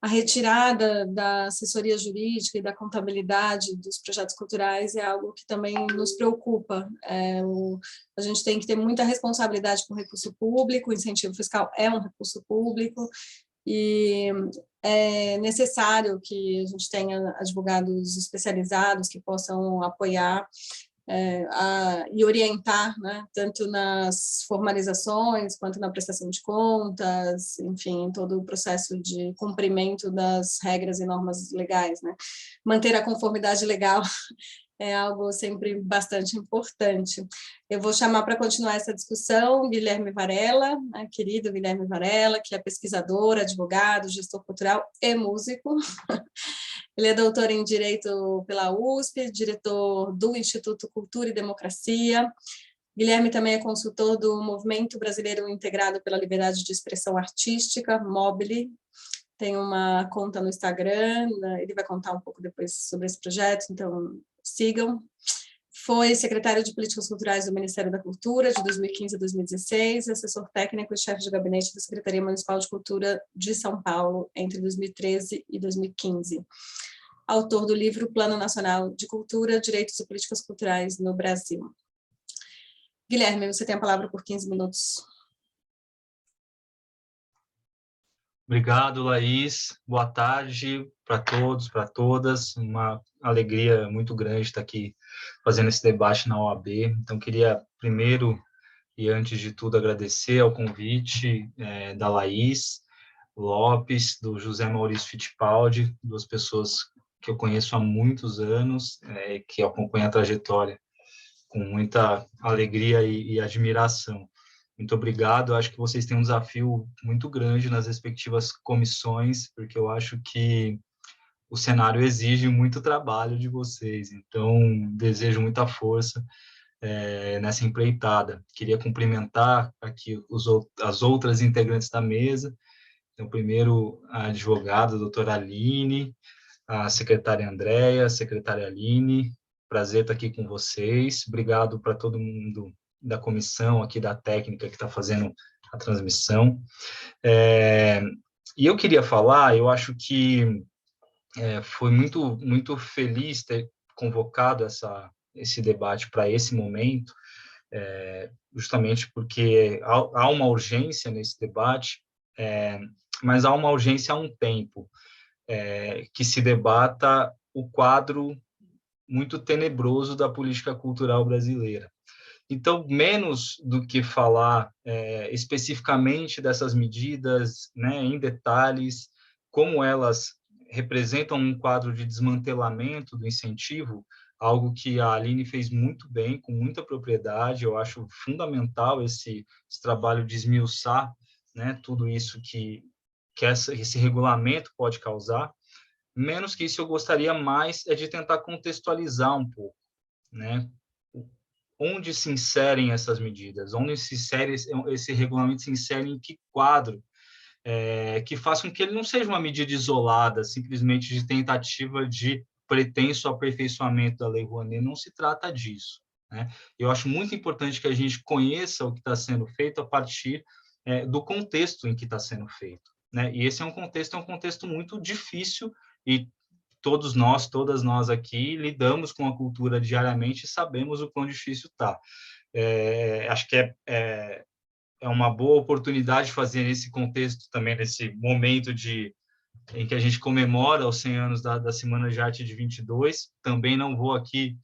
[SPEAKER 2] retirada da assessoria jurídica e da contabilidade dos projetos culturais é algo que também nos preocupa. A gente tem que ter muita responsabilidade com o recurso público, o incentivo fiscal é um recurso público, e é necessário que a gente tenha advogados especializados que possam apoiar e orientar, né, tanto nas formalizações quanto na prestação de contas, enfim, todo o processo de cumprimento das regras e normas legais, né. Manter a conformidade legal é algo sempre bastante importante. Eu vou chamar para continuar essa discussão Guilherme Varela, né, querido Guilherme Varela, que é pesquisador, advogado, gestor cultural e músico. Ele é doutor em Direito pela USP, diretor do Instituto Cultura e Democracia. Guilherme também é consultor do Movimento Brasileiro Integrado pela Liberdade de Expressão Artística, MOBILE. Tem uma conta no Instagram, ele vai contar um pouco depois sobre esse projeto, então sigam. Foi secretário de Políticas Culturais do Ministério da Cultura, de 2015 a 2016, assessor técnico e chefe de gabinete da Secretaria Municipal de Cultura de São Paulo, entre 2013 e 2015. Autor do livro Plano Nacional de Cultura, Direitos e Políticas Culturais no Brasil. Guilherme, você tem a palavra por 15 minutos.
[SPEAKER 5] Obrigado, Laís. Boa tarde para todos, para todas. Uma alegria muito grande estar aqui fazendo esse debate na OAB. Então, queria primeiro e antes de tudo agradecer ao convite da Laís Lopes, do José Maurício Fittipaldi, duas pessoas que eu conheço há muitos anos, que acompanham a trajetória com muita alegria e admiração. Muito obrigado, acho que vocês têm um desafio muito grande nas respectivas comissões, porque eu acho que o cenário exige muito trabalho de vocês, então desejo muita força nessa empreitada. Queria cumprimentar aqui as outras integrantes da mesa, então primeiro a advogada, a doutora Aline, a secretária Andréia, a secretária Aline, prazer estar aqui com vocês, obrigado para todo mundo da comissão aqui da técnica que está fazendo a transmissão. E eu queria falar, eu acho que foi muito feliz ter convocado esse debate para esse momento, justamente porque há uma urgência nesse debate, mas há uma urgência há um tempo, que se debata o quadro muito tenebroso da política cultural brasileira. Então, menos do que falar especificamente dessas medidas, né, em detalhes, como elas representam um quadro de desmantelamento do incentivo, algo que a Aline fez muito bem, com muita propriedade. Eu acho fundamental esse trabalho de esmiuçar, né, tudo isso que esse regulamento pode causar. Menos que isso, eu gostaria mais de tentar contextualizar um pouco, né? Onde se inserem essas medidas, onde se insere esse regulamento, se insere em que quadro, que faça com que ele não seja uma medida isolada, simplesmente de tentativa de pretenso aperfeiçoamento da Lei Rouanet. Não se trata disso, né? Eu acho muito importante que a gente conheça o que está sendo feito a partir do contexto em que está sendo feito, né? E esse é um contexto muito difícil, e todos nós, todas nós aqui, lidamos com a cultura diariamente e sabemos o quão difícil está. Acho que é uma boa oportunidade de fazer nesse contexto também, nesse momento em que a gente comemora os 100 anos da Semana de Arte de 22. Também não vou aqui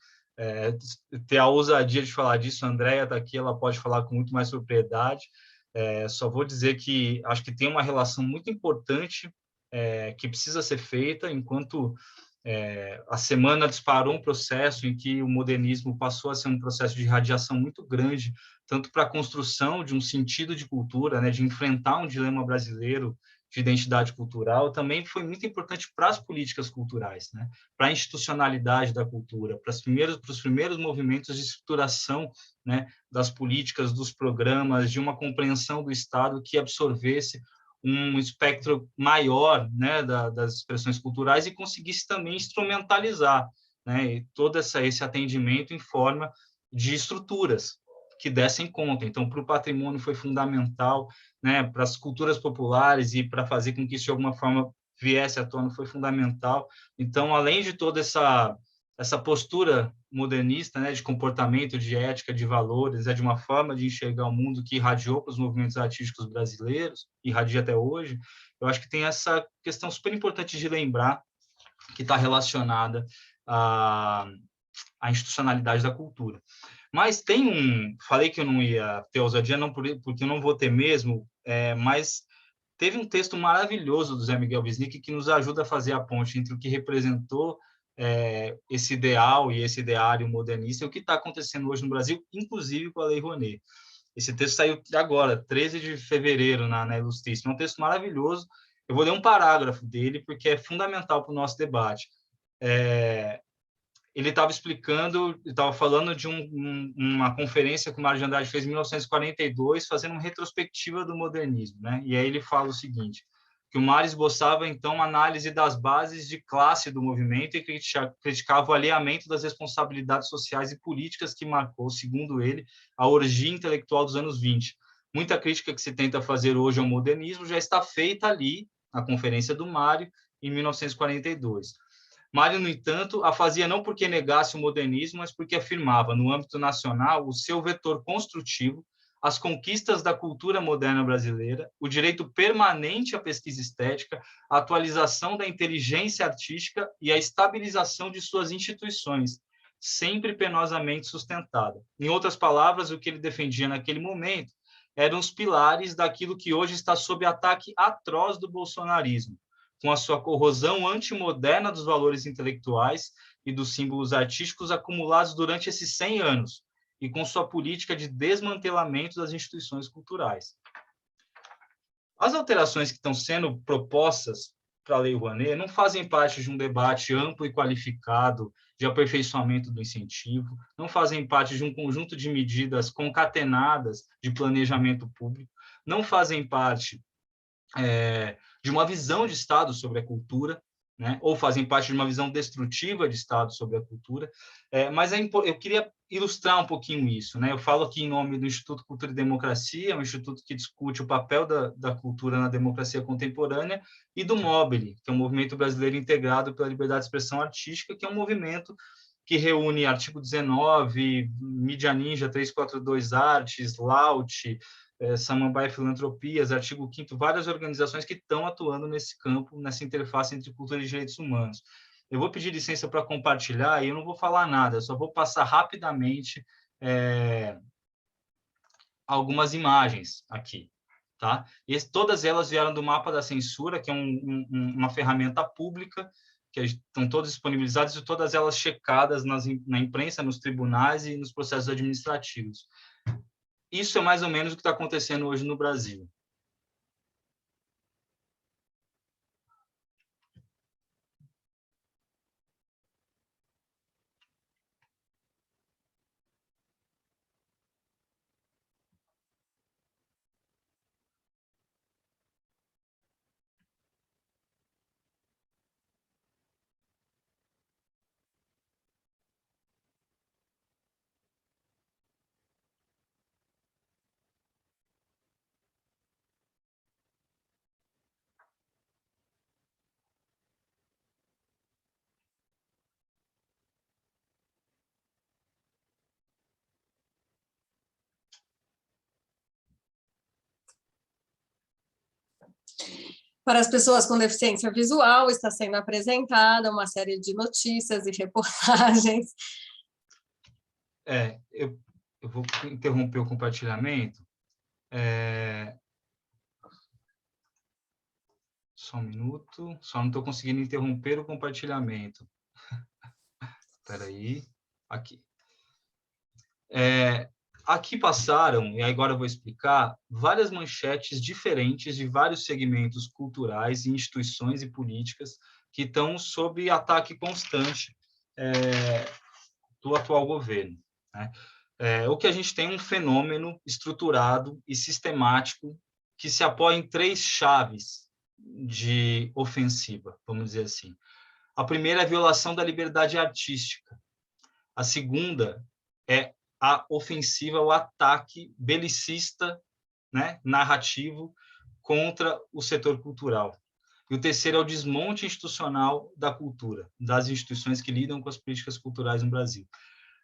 [SPEAKER 5] ter a ousadia de falar disso. A Andrea está aqui, ela pode falar com muito mais propriedade. Só vou dizer que acho que tem uma relação muito importante que precisa ser feita, enquanto a semana disparou um processo em que o modernismo passou a ser um processo de radiação muito grande, tanto para a construção de um sentido de cultura, né, de enfrentar um dilema brasileiro de identidade cultural, também foi muito importante para as políticas culturais, né, para a institucionalidade da cultura, para os primeiros movimentos de estruturação, né, das políticas, dos programas, de uma compreensão do Estado que absorvesse um espectro maior, né, das expressões culturais e conseguisse também instrumentalizar, né, e todo esse atendimento em forma de estruturas que dessem conta. Então, para o patrimônio foi fundamental, né, para as culturas populares e para fazer com que isso de alguma forma viesse à tona foi fundamental. Então, além de toda essa postura modernista, né, de comportamento, de ética, de valores, de uma forma de enxergar o mundo que irradiou para os movimentos artísticos brasileiros, irradia até hoje, eu acho que tem essa questão super importante de lembrar que está relacionada à institucionalidade da cultura. Mas falei que eu não ia ter ousadia, não porque eu não vou ter mesmo, mas teve um texto maravilhoso do Zé Miguel Wisnik que nos ajuda a fazer a ponte entre o que representou esse ideal e esse ideário modernista e o que está acontecendo hoje no Brasil, inclusive com a Lei Rouanet. Esse texto saiu agora, 13 de fevereiro, na Ilustríssima. É um texto maravilhoso. Eu vou ler um parágrafo dele, porque é fundamental para o nosso debate. Ele estava falando de uma conferência que o Mário de Andrade fez em 1942, fazendo uma retrospectiva do modernismo, né? E aí ele fala o seguinte, que o Mário esboçava, então, uma análise das bases de classe do movimento e criticava o alinhamento das responsabilidades sociais e políticas que marcou, segundo ele, a orgia intelectual dos anos 20. Muita crítica que se tenta fazer hoje ao modernismo já está feita ali, na conferência do Mário, em 1942. Mário, no entanto, a fazia não porque negasse o modernismo, mas porque afirmava, no âmbito nacional, o seu vetor construtivo, as conquistas da cultura moderna brasileira, o direito permanente à pesquisa estética, a atualização da inteligência artística e a estabilização de suas instituições, sempre penosamente sustentada. Em outras palavras, o que ele defendia naquele momento eram os pilares daquilo que hoje está sob ataque atroz do bolsonarismo, com a sua corrosão antimoderna dos valores intelectuais e dos símbolos artísticos acumulados durante esses 100 anos, e com sua política de desmantelamento das instituições culturais. As alterações que estão sendo propostas para a Lei Rouanet não fazem parte de um debate amplo e qualificado de aperfeiçoamento do incentivo, não fazem parte de um conjunto de medidas concatenadas de planejamento público, não fazem parte de uma visão de Estado sobre a cultura, né? Ou fazem parte de uma visão destrutiva de Estado sobre a cultura, mas eu queria ilustrar um pouquinho isso, né? Eu falo aqui em nome do Instituto Cultura e Democracia, um instituto que discute o papel da cultura na democracia contemporânea, e do MOBILE, que é um movimento brasileiro integrado pela liberdade de expressão artística, que é um movimento que reúne Artigo 19, Mídia Ninja 342 Artes, Laut, Samambaia Filantropias, Artigo 5º, várias organizações que estão atuando nesse campo, nessa interface entre cultura e direitos humanos. Eu vou pedir licença para compartilhar e eu não vou falar nada, só vou passar rapidamente algumas imagens aqui. Tá? Todas elas vieram do Mapa da Censura, que é uma ferramenta pública, que estão todas disponibilizadas e todas elas checadas na imprensa, nos tribunais e nos processos administrativos. Isso é mais ou menos o que está acontecendo hoje no Brasil.
[SPEAKER 2] Para as pessoas com deficiência visual, está sendo apresentada uma série de notícias e reportagens.
[SPEAKER 5] Eu vou interromper o compartilhamento. Só um minuto. Só não estou conseguindo interromper o compartilhamento. Espera aí. Aqui. Aqui passaram, e agora eu vou explicar, várias manchetes diferentes de vários segmentos culturais, instituições e políticas que estão sob ataque constante do atual governo, né? O que a gente tem é um fenômeno estruturado e sistemático que se apoia em 3 chaves de ofensiva, vamos dizer assim. A primeira é a violação da liberdade artística. A segunda é a ofensiva, o ataque belicista, né, narrativo contra o setor cultural. E o terceiro é o desmonte institucional da cultura, das instituições que lidam com as políticas culturais no Brasil.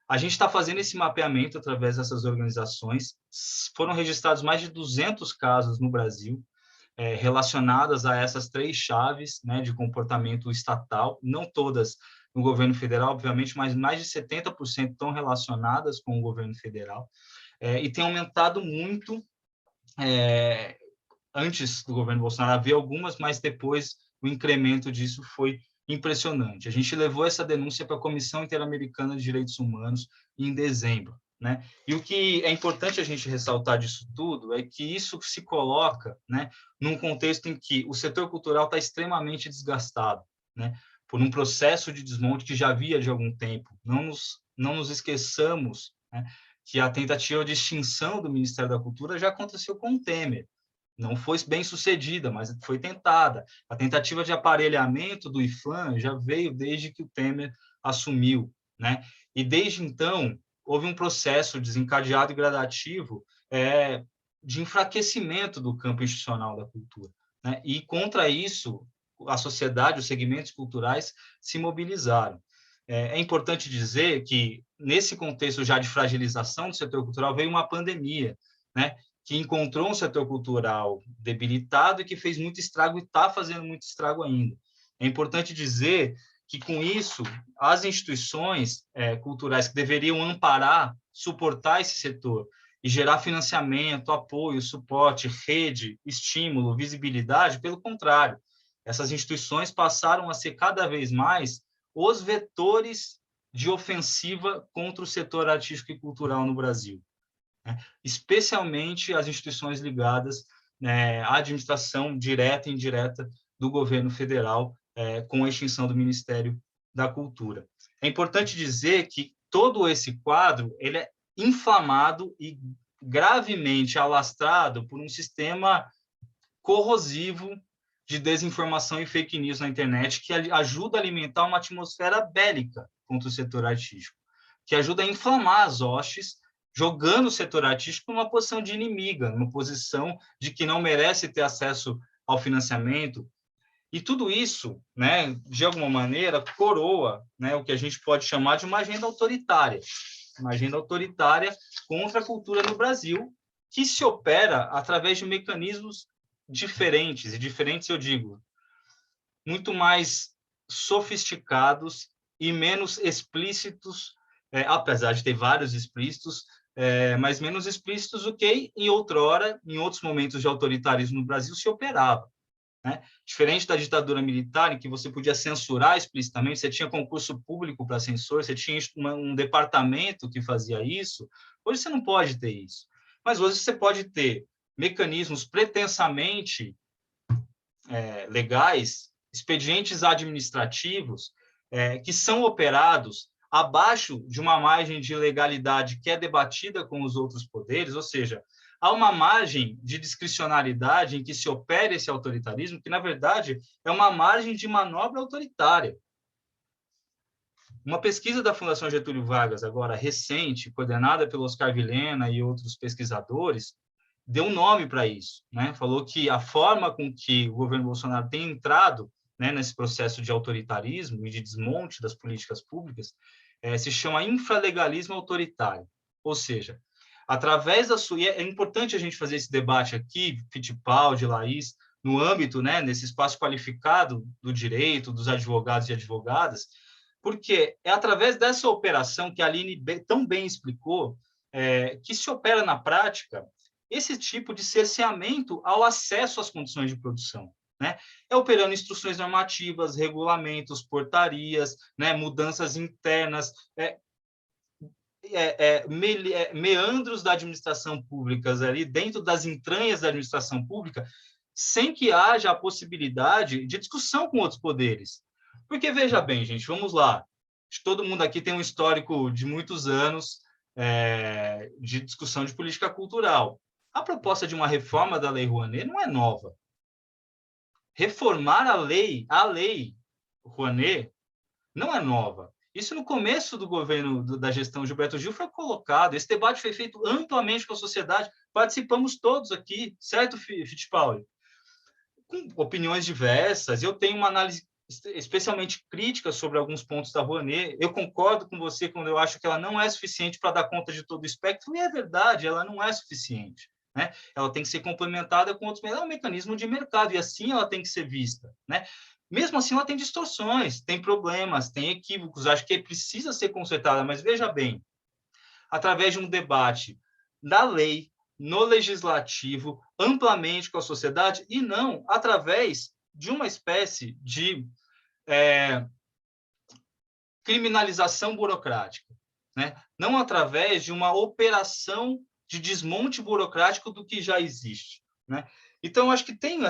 [SPEAKER 5] A gente está fazendo esse mapeamento através dessas organizações. Foram registrados mais de 200 casos no Brasil, relacionadas a essas 3 chaves, né, de comportamento estatal, não todas no governo federal, obviamente, mas mais de 70% estão relacionadas com o governo federal, e tem aumentado muito. Antes do governo Bolsonaro havia algumas, mas depois o incremento disso foi impressionante. A gente levou essa denúncia para a Comissão Interamericana de Direitos Humanos em dezembro, né? E o que é importante a gente ressaltar disso tudo é que isso se coloca, né, num contexto em que o setor cultural está extremamente desgastado, né, por um processo de desmonte que já havia de algum tempo. Não nos esqueçamos, né, que a tentativa de extinção do Ministério da Cultura já aconteceu com o Temer. Não foi bem sucedida, mas foi tentada. A tentativa de aparelhamento do IPHAN já veio desde que o Temer assumiu, né? E desde então houve um processo desencadeado e gradativo de enfraquecimento do campo institucional da cultura, né? E contra isso a sociedade, os segmentos culturais se mobilizaram. É importante dizer que nesse contexto já de fragilização do setor cultural veio uma pandemia, né, que encontrou um setor cultural debilitado e que fez muito estrago e está fazendo muito estrago ainda. É importante dizer que, com isso, as instituições culturais que deveriam amparar, suportar esse setor e gerar financiamento, apoio, suporte, rede, estímulo, visibilidade, pelo contrário, essas instituições passaram a ser cada vez mais os vetores de ofensiva contra o setor artístico e cultural no Brasil, especialmente as instituições ligadas à administração direta e indireta do governo federal, com a extinção do Ministério da Cultura. É importante dizer que todo esse quadro ele é inflamado e gravemente alastrado por um sistema corrosivo de desinformação e fake news na internet, que ajuda a alimentar uma atmosfera bélica contra o setor artístico, que ajuda a inflamar as hostes, jogando o setor artístico numa posição de inimiga, numa posição de que não merece ter acesso ao financiamento. E tudo isso, né, de alguma maneira, coroa, né, o que a gente pode chamar de uma agenda autoritária contra a cultura no Brasil, que se opera através de mecanismos diferentes, e diferentes, eu digo, muito mais sofisticados e menos explícitos, apesar de ter vários explícitos, mas menos explícitos do que em outrora, em outros momentos de autoritarismo no Brasil, se operava, né? Diferente da ditadura militar, em que você podia censurar explicitamente, você tinha concurso público para censor, você tinha um departamento que fazia isso, hoje você não pode ter isso. Mas hoje você pode ter mecanismos pretensamente legais, expedientes administrativos, que são operados abaixo de uma margem de legalidade que é debatida com os outros poderes, ou seja, há uma margem de discricionariedade em que se opera esse autoritarismo, que, na verdade, é uma margem de manobra autoritária. Uma pesquisa da Fundação Getúlio Vargas, agora recente, coordenada pelo Oscar Vilhena e outros pesquisadores, deu um nome para isso, né? Falou que a forma com que o governo Bolsonaro tem entrado, né, nesse processo de autoritarismo e de desmonte das políticas públicas se chama infralegalismo autoritário. Ou seja, através da sua... E é importante a gente fazer esse debate aqui, Fittipaldi, Laís, no âmbito, né, nesse espaço qualificado do direito, dos advogados e advogadas, porque é através dessa operação que a Aline tão bem explicou, que se opera na prática esse tipo de cerceamento ao acesso às condições de produção, né? É operando instruções normativas, regulamentos, portarias, né, mudanças internas, meandros da administração pública ali dentro das entranhas da administração pública, sem que haja a possibilidade de discussão com outros poderes. Porque, veja bem, gente, vamos lá, todo mundo aqui tem um histórico de muitos anos de discussão de política cultural. A proposta de uma reforma da Lei Rouanet não é nova. Reformar a lei Rouanet não é nova. Isso no começo do governo da gestão Gilberto Gil foi colocado, esse debate foi feito amplamente com a sociedade, participamos todos aqui, certo, Fittipaldi? Com opiniões diversas, eu tenho uma análise especialmente crítica sobre alguns pontos da Rouanet, eu concordo com você quando eu acho que ela não é suficiente para dar conta de todo o espectro, e é verdade, ela não é suficiente, né? Ela tem que ser complementada com outros, é um mecanismo de mercado, e assim ela tem que ser vista, né? Mesmo assim, ela tem distorções, tem problemas, tem equívocos, acho que precisa ser consertada, mas veja bem, através de um debate da lei, no legislativo, amplamente com a sociedade, e não através de uma espécie de criminalização burocrática, né? Não através de uma operação de desmonte burocrático do que já existe, né? Então, acho que tem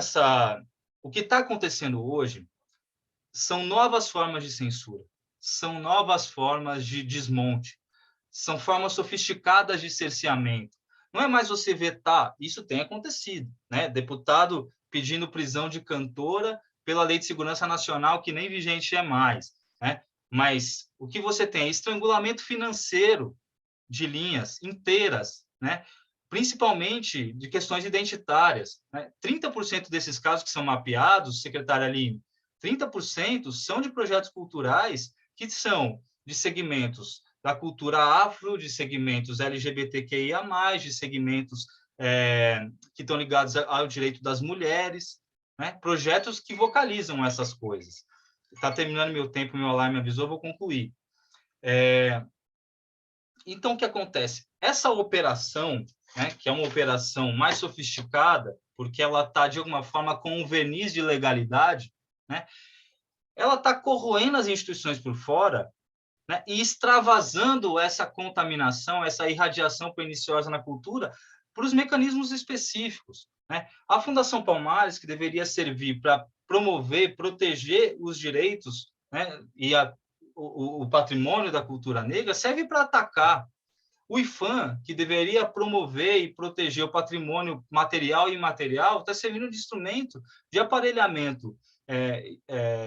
[SPEAKER 5] o que está acontecendo hoje são novas formas de censura, são novas formas de desmonte, são formas sofisticadas de cerceamento. Não é mais você vetar, isso tem acontecido, né? Deputado pedindo prisão de cantora pela Lei de Segurança Nacional, que nem vigente é mais, né? Mas o que você tem é estrangulamento financeiro de linhas inteiras, né? Principalmente de questões identitárias, né? 30% desses casos que são mapeados, secretária Aline, 30% são de projetos culturais que são de segmentos da cultura afro, de segmentos LGBTQIA+, de segmentos que estão ligados ao direito das mulheres, né? Projetos que vocalizam essas coisas. Está terminando meu tempo, meu alarme avisou, vou concluir. Então, o que acontece? Essa operação, né, que é uma operação mais sofisticada, porque ela está, de alguma forma, com um verniz de legalidade, né, ela está corroendo as instituições por fora, né, e extravasando essa contaminação, essa irradiação perniciosa na cultura para os mecanismos específicos, né? A Fundação Palmares, que deveria servir para promover, proteger os direitos, né, e o patrimônio da cultura negra, serve para atacar. O IFAM, que deveria promover e proteger o patrimônio material e imaterial, está servindo de instrumento de aparelhamento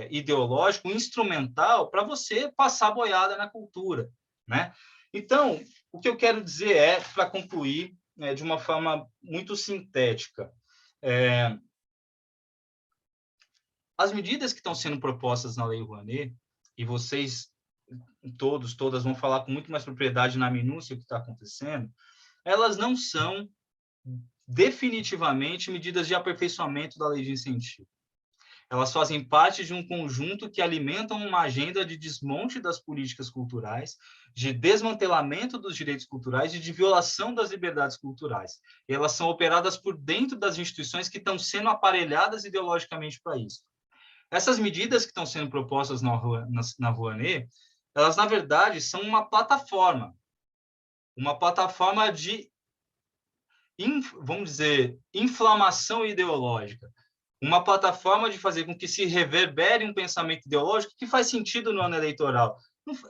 [SPEAKER 5] ideológico, instrumental, para você passar boiada na cultura, né? Então, o que eu quero dizer para concluir, de uma forma muito sintética, as medidas que estão sendo propostas na Lei Rouanet, e vocês todas vão falar com muito mais propriedade na minúcia o que está acontecendo, elas não são definitivamente medidas de aperfeiçoamento da lei de incentivo. Elas fazem parte de um conjunto que alimentam uma agenda de desmonte das políticas culturais, de desmantelamento dos direitos culturais e de violação das liberdades culturais. E elas são operadas por dentro das instituições que estão sendo aparelhadas ideologicamente para isso. Essas medidas que estão sendo propostas na Rouanet, elas, na verdade, são uma plataforma de, vamos dizer, inflamação ideológica, uma plataforma de fazer com que se reverbere um pensamento ideológico que faz sentido no ano eleitoral.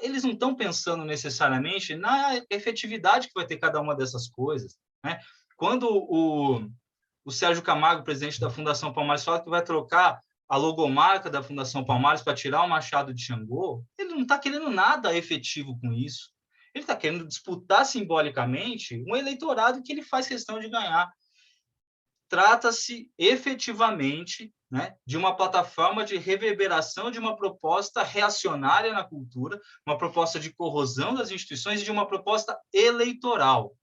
[SPEAKER 5] Eles não estão pensando necessariamente na efetividade que vai ter cada uma dessas coisas, né? Quando o Sérgio Camargo, presidente da Fundação Palmares, fala que vai trocar a logomarca da Fundação Palmares para tirar o Machado de Xangô, ele não está querendo nada efetivo com isso. Ele está querendo disputar simbolicamente um eleitorado que ele faz questão de ganhar. Trata-se efetivamente, né, de uma plataforma de reverberação de uma proposta reacionária na cultura, uma proposta de corrosão das instituições e de uma proposta eleitoral.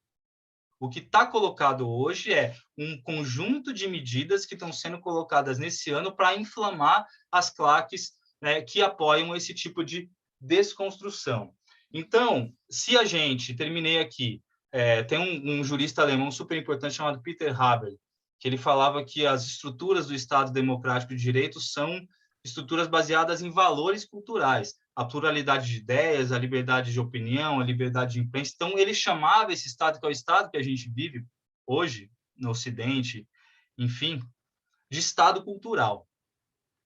[SPEAKER 5] O que está colocado hoje é um conjunto de medidas que estão sendo colocadas nesse ano para inflamar as claques, né, que apoiam esse tipo de desconstrução. Então, se a gente, terminei aqui, tem um jurista alemão super importante chamado Peter Haber, que ele falava que as estruturas do Estado Democrático de Direito são estruturas baseadas em valores culturais, a pluralidade de ideias, a liberdade de opinião, a liberdade de imprensa. Então, ele chamava esse Estado, que é o Estado que a gente vive hoje, no Ocidente, enfim, de Estado cultural,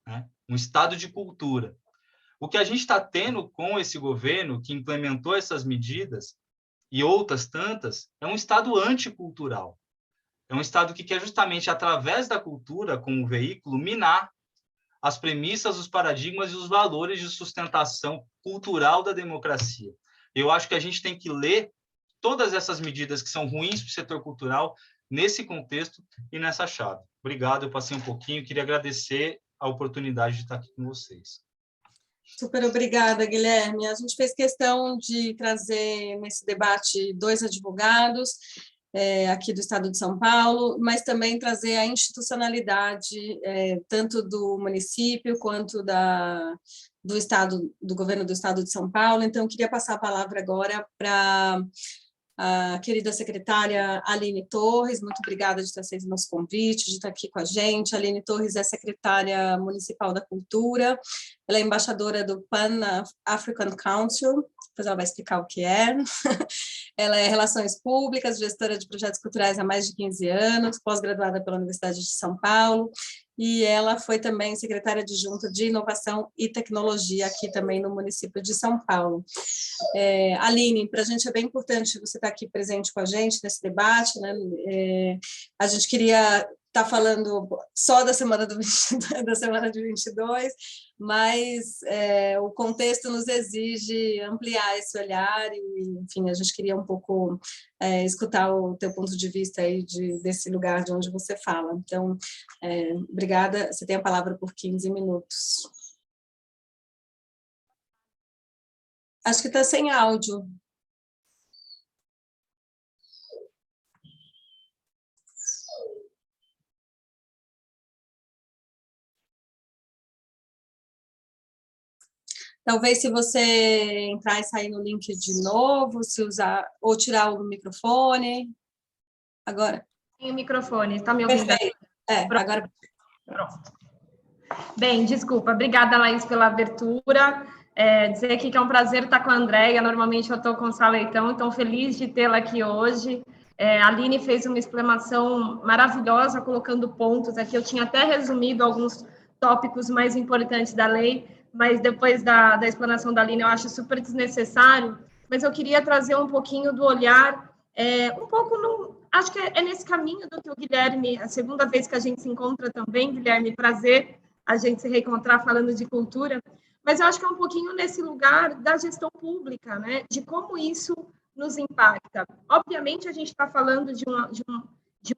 [SPEAKER 5] né? Um Estado de cultura. O que a gente está tendo com esse governo que implementou essas medidas e outras tantas é um Estado anticultural. É um Estado que quer justamente, através da cultura como veículo, minar as premissas, os paradigmas e os valores de sustentação cultural da democracia. Eu acho que a gente tem que ler todas essas medidas que são ruins para o setor cultural nesse contexto e nessa chave. Obrigado, eu passei um pouquinho, queria agradecer a oportunidade de estar aqui com vocês.
[SPEAKER 2] Super obrigada, Guilherme. A gente fez questão de trazer nesse debate 2 advogados, aqui do Estado de São Paulo, mas também trazer a institucionalidade, tanto do município quanto do Estado, do governo do Estado de São Paulo. Então, eu queria passar a palavra agora para a querida secretária Aline Torres. Muito obrigada de ter aceito o nosso convite, de estar aqui com a gente. A Aline Torres é secretária municipal da Cultura, ela é embaixadora do Pan African Council, depois ela vai explicar o que é. Ela é Relações Públicas, gestora de projetos culturais há mais de 15 anos, pós-graduada pela Universidade de São Paulo, e ela foi também secretária adjunta de Inovação e Tecnologia aqui também no município de São Paulo. Aline, para a gente é bem importante você estar aqui presente com a gente nesse debate, né? A gente queria estar falando só da semana de 22, mas o contexto nos exige ampliar esse olhar e, enfim, a gente queria um pouco escutar o teu ponto de vista aí desse lugar de onde você fala. Então, obrigada, você tem a palavra por 15 minutos. Acho que está sem áudio. Talvez se você entrar e sair no link de novo, se usar ou tirar o microfone. Agora.
[SPEAKER 6] Tem o microfone, está me ouvindo?
[SPEAKER 2] Perfeito. Agora.
[SPEAKER 6] Pronto. Bem, desculpa. Obrigada, Laís, pela abertura. Dizer aqui que é um prazer estar com a Andréia. Normalmente eu estou com o Sá Leitão, então feliz de tê-la aqui hoje. A Aline fez uma explanação maravilhosa, colocando pontos aqui. Eu tinha até resumido alguns tópicos mais importantes da lei, mas depois da explanação da Aline eu acho super desnecessário, mas eu queria trazer um pouquinho do olhar, acho que é nesse caminho do que o Guilherme, a segunda vez que a gente se encontra também, Guilherme, prazer a gente se reencontrar falando de cultura, mas eu acho que é um pouquinho nesse lugar da gestão pública, né, de como isso nos impacta. Obviamente, a gente está falando de um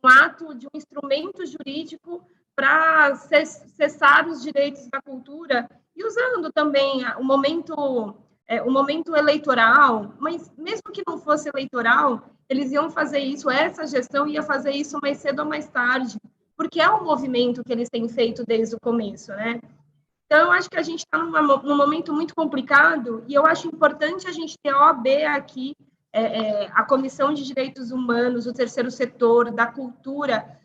[SPEAKER 6] ato, de um instrumento jurídico para cessar os direitos da cultura e usando também o momento eleitoral, mas mesmo que não fosse eleitoral, eles iam fazer isso, essa gestão ia fazer isso mais cedo ou mais tarde, porque é um movimento que eles têm feito desde o começo, né? Então, eu acho que a gente está num momento muito complicado e eu acho importante a gente ter a OAB aqui, a Comissão de Direitos Humanos, o terceiro setor, da cultura,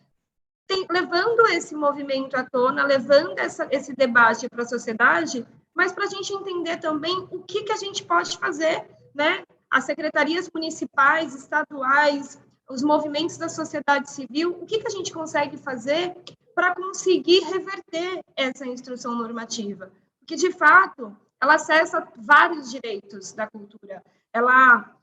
[SPEAKER 6] levando esse movimento à tona, levando esse debate para a sociedade, mas para a gente entender também o que a gente pode fazer, né? As secretarias municipais, estaduais, os movimentos da sociedade civil, o que a gente consegue fazer para conseguir reverter essa instrução normativa? Porque, de fato, ela acessa vários direitos da cultura. Ela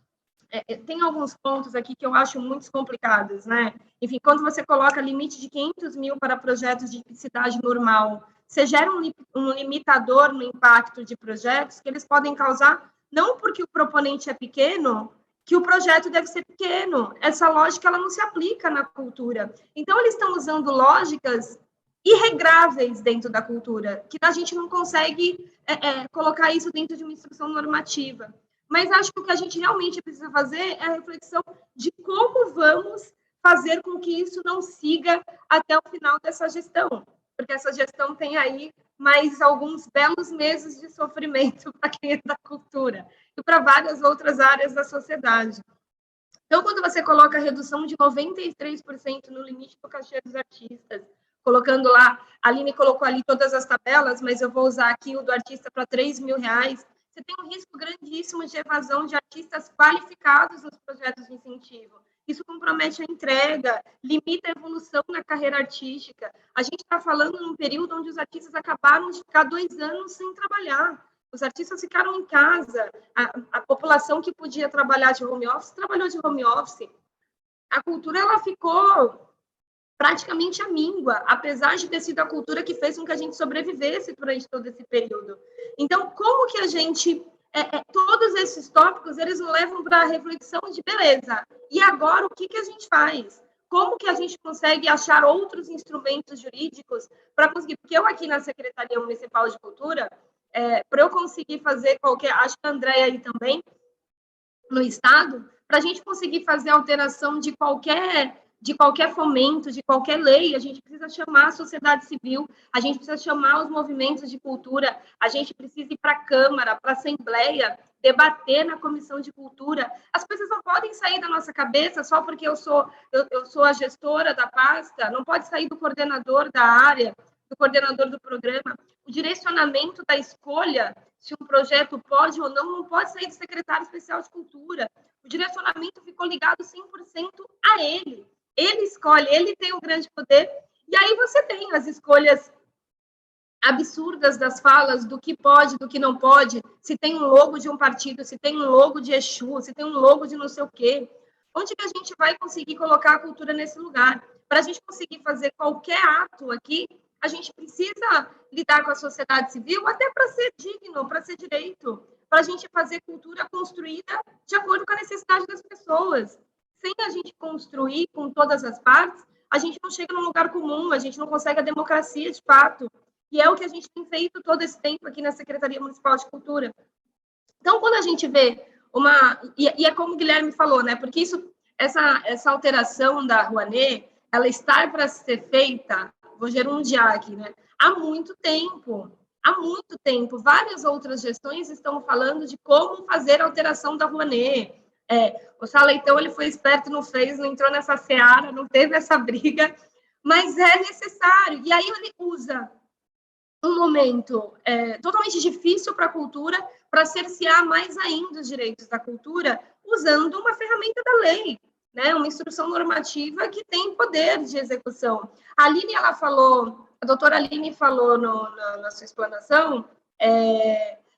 [SPEAKER 6] tem alguns pontos aqui que eu acho muito complicados, né? Enfim, quando você coloca limite de 500 mil para projetos de cidade normal, você gera um limitador no impacto de projetos que eles podem causar, não porque o proponente é pequeno, que o projeto deve ser pequeno. Essa lógica ela não se aplica na cultura. Então, eles estão usando lógicas irregráveis dentro da cultura, que a gente não consegue colocar isso dentro de uma instrução normativa. mas acho que o que a gente realmente precisa fazer é a reflexão de como vamos fazer com que isso não siga até o final dessa gestão, porque essa gestão tem aí mais alguns belos meses de sofrimento para quem é da cultura e para várias outras áreas da sociedade. Então, quando você coloca a redução de 93% no limite do cachê dos artistas, colocando lá, a Aline colocou ali todas as tabelas, mas eu vou usar aqui o do artista para R$3.000, você tem um risco grandíssimo de evasão de artistas qualificados nos projetos de incentivo. Isso compromete a entrega, limita a evolução na carreira artística. A gente está falando num período onde os artistas acabaram de ficar 2 anos sem trabalhar. Os artistas ficaram em casa. A população que podia trabalhar de home office, trabalhou de home office. A cultura, ela ficou praticamente à míngua, apesar de ter sido a cultura que fez com que a gente sobrevivesse durante todo esse período. Então, como que a gente... todos esses tópicos, eles nos levam para a reflexão de, beleza, e agora o que a gente faz? Como que a gente consegue achar outros instrumentos jurídicos para conseguir... Porque eu aqui na Secretaria Municipal de Cultura, para eu conseguir fazer qualquer... Acho que a Andréia aí também, no Estado, para a gente conseguir fazer alteração de qualquer fomento, de qualquer lei, a gente precisa chamar a sociedade civil, a gente precisa chamar os movimentos de cultura, a gente precisa ir para a Câmara, para a Assembleia, debater na Comissão de Cultura. As coisas não podem sair da nossa cabeça só porque eu sou a gestora da pasta, não pode sair do coordenador da área, do coordenador do programa. O direcionamento da escolha, se um projeto pode ou não pode sair do secretário especial de cultura. O direcionamento ficou ligado 100% a ele. Ele escolhe, ele tem o grande poder, e aí você tem as escolhas absurdas das falas, do que pode, do que não pode, se tem um logo de um partido, se tem um logo de Exu, se tem um logo de não sei o quê. Onde que a gente vai conseguir colocar a cultura nesse lugar? Para a gente conseguir fazer qualquer ato aqui, a gente precisa lidar com a sociedade civil, até para ser digno, para ser direito, para a gente fazer cultura construída de acordo com a necessidade das pessoas. Sem a gente construir com todas as partes, a gente não chega num lugar comum, a gente não consegue a democracia de fato. E é o que a gente tem feito todo esse tempo aqui na Secretaria Municipal de Cultura. Então, quando a gente vê uma... E é como o Guilherme falou, né? Porque essa alteração da Rouanet, ela está para ser feita, vou gerundiar aqui, né? Há muito tempo. Há muito tempo. Várias outras gestões estão falando de como fazer a alteração da Rouanet. O Saleitão, ele foi esperto, não fez, não entrou nessa seara, não teve essa briga, mas é necessário. E aí ele usa um momento totalmente difícil para a cultura, para cercear mais ainda os direitos da cultura, usando uma ferramenta da lei, né? Uma instrução normativa que tem poder de execução. A doutora Aline falou na sua explanação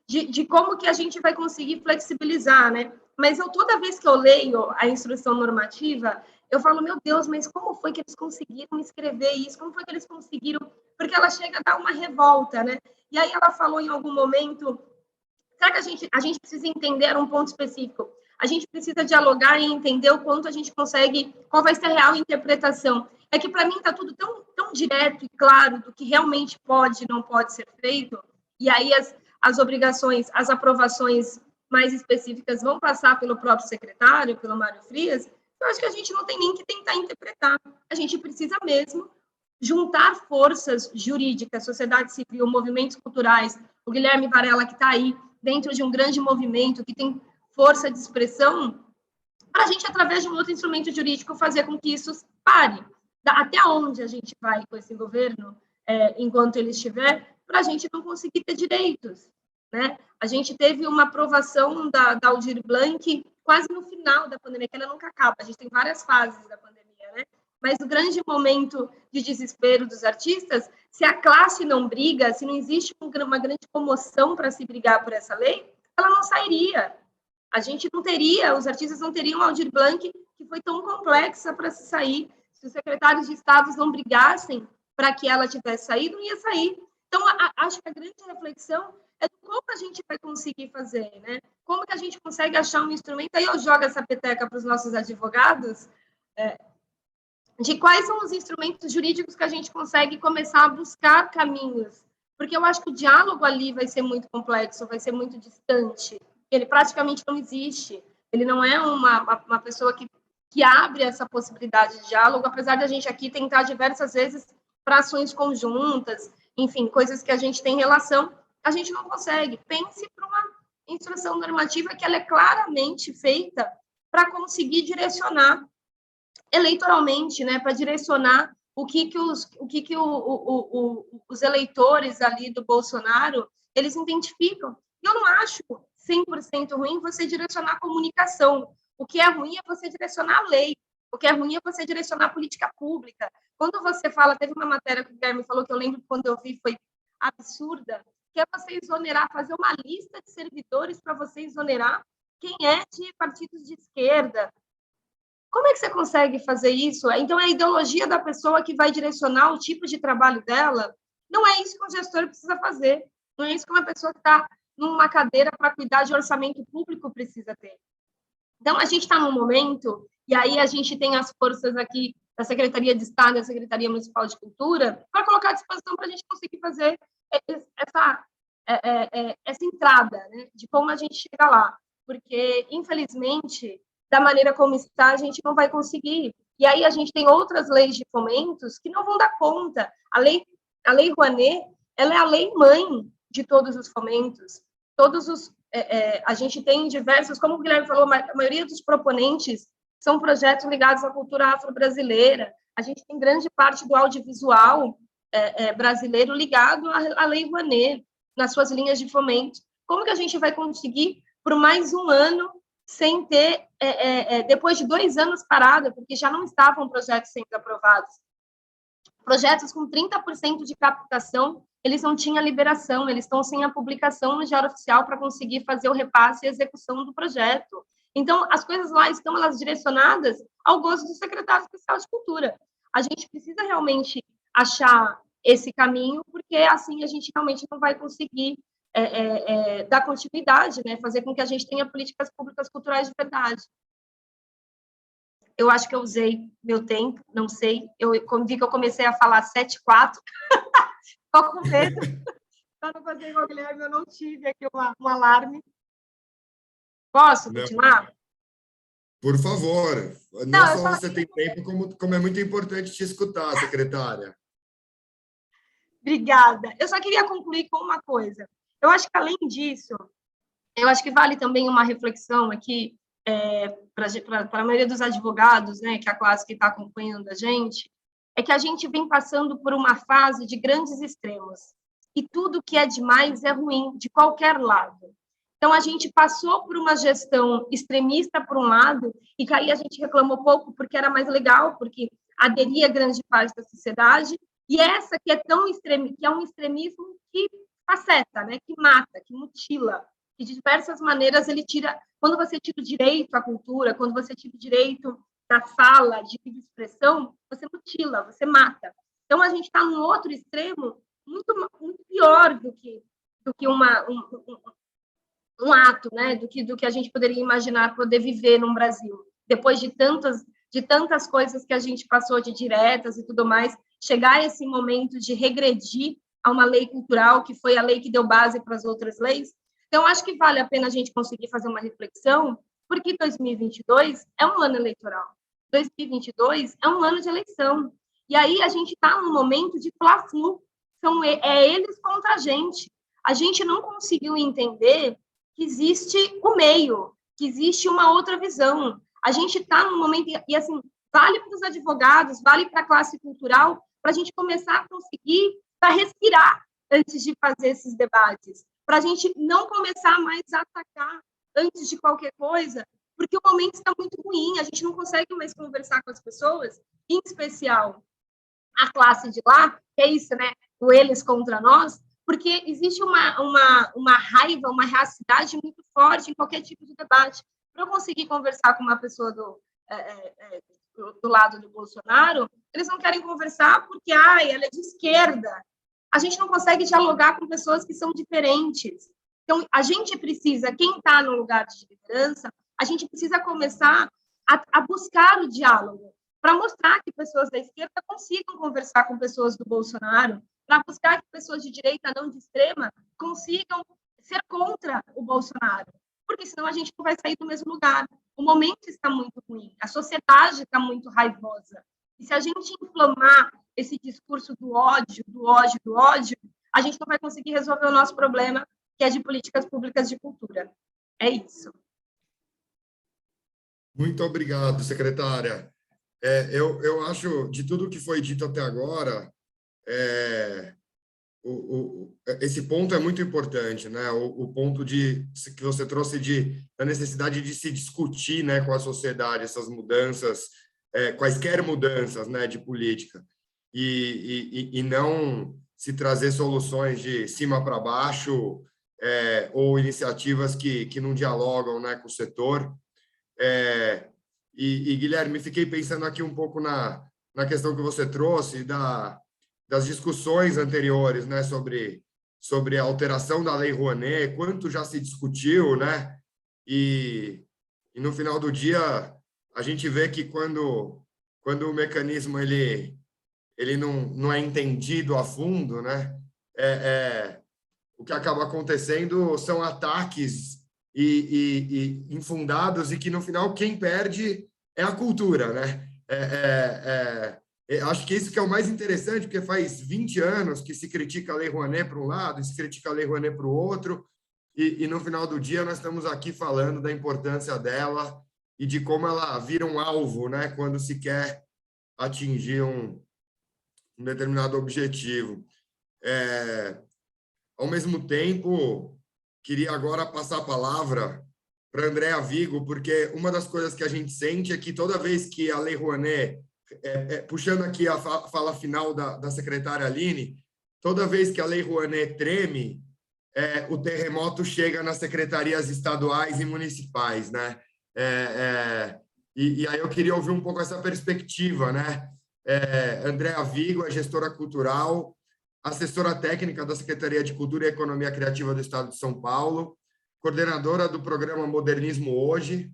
[SPEAKER 6] de como que a gente vai conseguir flexibilizar, né? Mas toda vez que eu leio a instrução normativa, eu falo, meu Deus, mas como foi que eles conseguiram escrever isso? Como foi que eles conseguiram? Porque ela chega a dar uma revolta, né? E aí ela falou em algum momento, será que a gente precisa entender um ponto específico? A gente precisa dialogar e entender o quanto a gente consegue, qual vai ser a real interpretação. É que, para mim, está tudo tão direto e claro do que realmente pode e não pode ser feito, e aí as obrigações, as aprovações mais específicas vão passar pelo próprio secretário, pelo Mário Frias. Eu acho que a gente não tem nem que tentar interpretar. A gente precisa mesmo juntar forças jurídicas, sociedade civil, movimentos culturais, o Guilherme Varela, que está aí dentro de um grande movimento, que tem força de expressão, para a gente, através de um outro instrumento jurídico, fazer com que isso pare. Até onde a gente vai com esse governo, enquanto ele estiver, para a gente não conseguir ter direitos, né? A gente teve uma aprovação da Aldir Blanc quase no final da pandemia, que ela nunca acaba, a gente tem várias fases da pandemia, né? Mas o grande momento de desespero dos artistas, se a classe não briga, se não existe uma grande comoção para se brigar por essa lei, ela não sairia. A gente não teria, os artistas não teriam a Aldir Blanc, que foi tão complexa para se sair. Se os secretários de estados não brigassem para que ela tivesse saído, não ia sair. Então, acho que a grande reflexão é como a gente vai conseguir fazer, né? Como que a gente consegue achar um instrumento? Aí eu jogo essa peteca para os nossos advogados, de quais são os instrumentos jurídicos que a gente consegue começar a buscar caminhos. Porque eu acho que o diálogo ali vai ser muito complexo, vai ser muito distante, ele praticamente não existe. Ele não é uma pessoa que abre essa possibilidade de diálogo, apesar de a gente aqui tentar diversas vezes para ações conjuntas, enfim, coisas que a gente tem relação, a gente não consegue. Pense para uma instrução normativa que ela é claramente feita para conseguir direcionar eleitoralmente, né, para direcionar o que os eleitores ali do Bolsonaro, eles identificam. Eu não acho 100% ruim você direcionar a comunicação. O que é ruim é você direcionar a lei. O que é ruim é você direcionar a política pública. Quando você fala, teve uma matéria que o Guilherme falou, que eu lembro quando eu vi, foi absurda, que é você exonerar, fazer uma lista de servidores para você exonerar quem é de partidos de esquerda. Como é que você consegue fazer isso? Então, é a ideologia da pessoa que vai direcionar o tipo de trabalho dela. Não é isso que um gestor precisa fazer. Não é isso que uma pessoa que está numa cadeira para cuidar de orçamento público precisa ter. Então, a gente está num momento, e aí a gente tem as forças aqui da Secretaria de Estado e da Secretaria Municipal de Cultura para colocar à disposição para a gente conseguir fazer essa entrada, né, de como a gente chega lá. Porque, infelizmente, da maneira como está, a gente não vai conseguir. E aí a gente tem outras leis de fomentos que não vão dar conta. A lei Rouanet, ela é a lei mãe de todos os fomentos. A gente tem diversos, como o Guilherme falou, a maioria dos proponentes são projetos ligados à cultura afro-brasileira. A gente tem grande parte do audiovisual brasileiro ligado à lei Rouanet, nas suas linhas de fomento. Como que a gente vai conseguir, por mais um ano, sem ter, depois de 2 anos parada, porque já não estavam projetos sendo aprovados. Projetos com 30% de captação, eles não tinham liberação, eles estão sem a publicação no Diário Oficial para conseguir fazer o repasse e execução do projeto. Então, as coisas lá estão elas direcionadas ao gosto do secretário especial de Cultura. A gente precisa realmente achar esse caminho, porque assim a gente realmente não vai conseguir dar continuidade, né? Fazer com que a gente tenha políticas públicas culturais de verdade. Eu acho que eu usei meu tempo, não sei. Eu vi que eu comecei a falar 7:04. Estou com medo. Para não fazer igual o Guilherme, eu não tive aqui um alarme. Posso continuar?
[SPEAKER 3] Por favor. Não só você tem tempo, como é muito importante te escutar, secretária.
[SPEAKER 6] Obrigada. Eu só queria concluir com uma coisa. Eu acho que, além disso, eu acho que vale também uma reflexão aqui para a maioria dos advogados, né, que é a classe que está acompanhando a gente, é que a gente vem passando por uma fase de grandes extremos. E tudo que é demais é ruim, de qualquer lado. Então, a gente passou por uma gestão extremista, por um lado, e que aí a gente reclamou pouco porque era mais legal, porque aderia grande parte da sociedade, e essa que é tão extrema, que é um extremismo que faceta, né, que mata, que mutila, que de diversas maneiras ele tira. Quando você tira o direito à cultura, quando você tira o direito da fala, de livre expressão, você mutila, você mata. Então, a gente está num outro extremo muito, muito pior do que um ato, né, do que a gente poderia imaginar poder viver no Brasil. Depois de tantas coisas que a gente passou, de diretas e tudo mais, chegar a esse momento de regredir a uma lei cultural, que foi a lei que deu base para as outras leis. Então, acho que vale a pena a gente conseguir fazer uma reflexão, porque 2022 é um ano eleitoral. 2022 é um ano de eleição. E aí a gente está num momento de fla-flu. Eles contra a gente. A gente não conseguiu entender que existe o meio, que existe uma outra visão. A gente está num momento, e assim, vale para os advogados, vale para a classe cultural, para a gente começar a conseguir, para respirar antes de fazer esses debates, para a gente não começar mais a atacar antes de qualquer coisa, porque o momento está muito ruim, a gente não consegue mais conversar com as pessoas, em especial a classe de lá, que é isso, né? O eles contra nós, porque existe uma raiva, uma reacidade muito forte em qualquer tipo de debate. Para eu conseguir conversar com uma pessoa do lado do Bolsonaro, eles não querem conversar porque ela é de esquerda. A gente não consegue dialogar com pessoas que são diferentes. Então, a gente precisa, quem está no lugar de liderança, a gente precisa começar a buscar o diálogo, para mostrar que pessoas da esquerda consigam conversar com pessoas do Bolsonaro, para buscar que pessoas de direita, não de extrema, consigam ser contra o Bolsonaro. porque senão a gente não vai sair do mesmo lugar. O momento está muito ruim, a sociedade está muito raivosa. E se a gente inflamar esse discurso do ódio, a gente não vai conseguir resolver o nosso problema, que é de políticas públicas de cultura. É isso.
[SPEAKER 3] Muito obrigado, secretária. Eu acho, de tudo que foi dito até agora, esse ponto é muito importante, né? O ponto que você trouxe da necessidade de se discutir, né, com a sociedade essas mudanças, quaisquer mudanças, né, de política, e não se trazer soluções de cima para baixo, ou iniciativas que não dialogam, né, com o setor. Guilherme, fiquei pensando aqui um pouco na questão que você trouxe das discussões anteriores, né, sobre a alteração da Lei Rouanet, quanto já se discutiu, né, e no final do dia a gente vê que quando o mecanismo ele não é entendido a fundo, né, o que acaba acontecendo são ataques e infundados, e que no final quem perde é a cultura, né? Acho que isso que é o mais interessante, porque faz 20 anos que se critica a Lei Rouanet para um lado e se critica a Lei Rouanet para o outro, e no final do dia nós estamos aqui falando da importância dela e de como ela vira um alvo, né, quando se quer atingir um determinado objetivo. Ao mesmo tempo, queria agora passar a palavra para a Andréa Vigo, porque uma das coisas que a gente sente é que toda vez que a Lei Rouanet, puxando aqui a fala final da secretária Aline, toda vez que a Lei Rouanet treme, o terremoto chega nas secretarias estaduais e municipais, né? E aí eu queria ouvir um pouco essa perspectiva, né? Andréa Vigo é gestora cultural, assessora técnica da Secretaria de Cultura e Economia Criativa do Estado de São Paulo, coordenadora do programa Modernismo Hoje,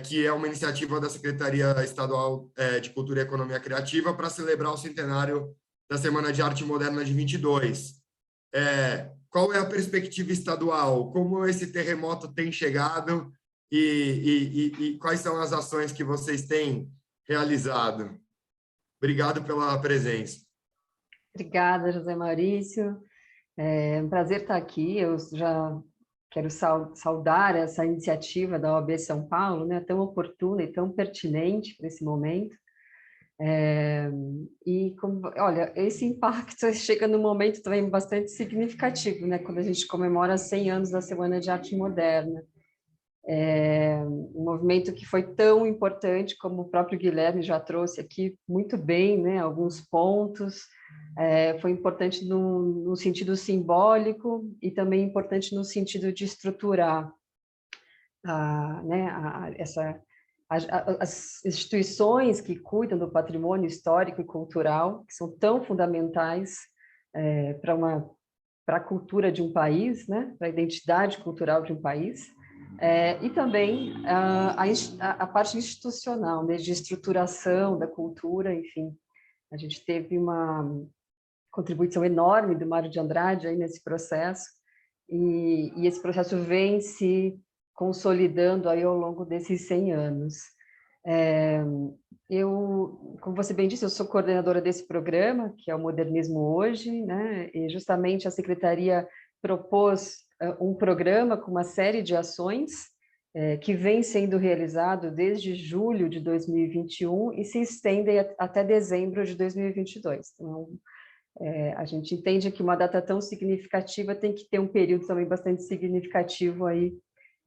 [SPEAKER 3] que é uma iniciativa da Secretaria Estadual de Cultura e Economia Criativa para celebrar o centenário da Semana de Arte Moderna de 22. Qual é a perspectiva estadual? Como esse terremoto tem chegado e quais são as ações que vocês têm realizado? Obrigado pela presença.
[SPEAKER 7] Obrigada, José Maurício. É um prazer estar aqui. Eu já quero saudar essa iniciativa da OAB São Paulo, né, tão oportuna e tão pertinente para esse momento. Olha, esse impacto chega num momento também bastante significativo, né, quando a gente comemora 100 anos da Semana de Arte Moderna. Um movimento que foi tão importante, como o próprio Guilherme já trouxe aqui muito bem, né, alguns pontos. Foi importante no sentido simbólico e também importante no sentido de estruturar as instituições que cuidam do patrimônio histórico e cultural, que são tão fundamentais para a cultura de um país, né, para a identidade cultural de um país. E também a parte institucional, né, de estruturação da cultura, enfim. A gente teve uma contribuição enorme do Mário de Andrade aí nesse processo, e esse processo vem se consolidando aí ao longo desses 100 anos. Como você bem disse, eu sou coordenadora desse programa, que é o Modernismo Hoje, né, e justamente a Secretaria propôs um programa com uma série de ações que vem sendo realizado desde julho de 2021 e se estendem até dezembro de 2022. Então, a gente entende que uma data tão significativa tem que ter um período também bastante significativo aí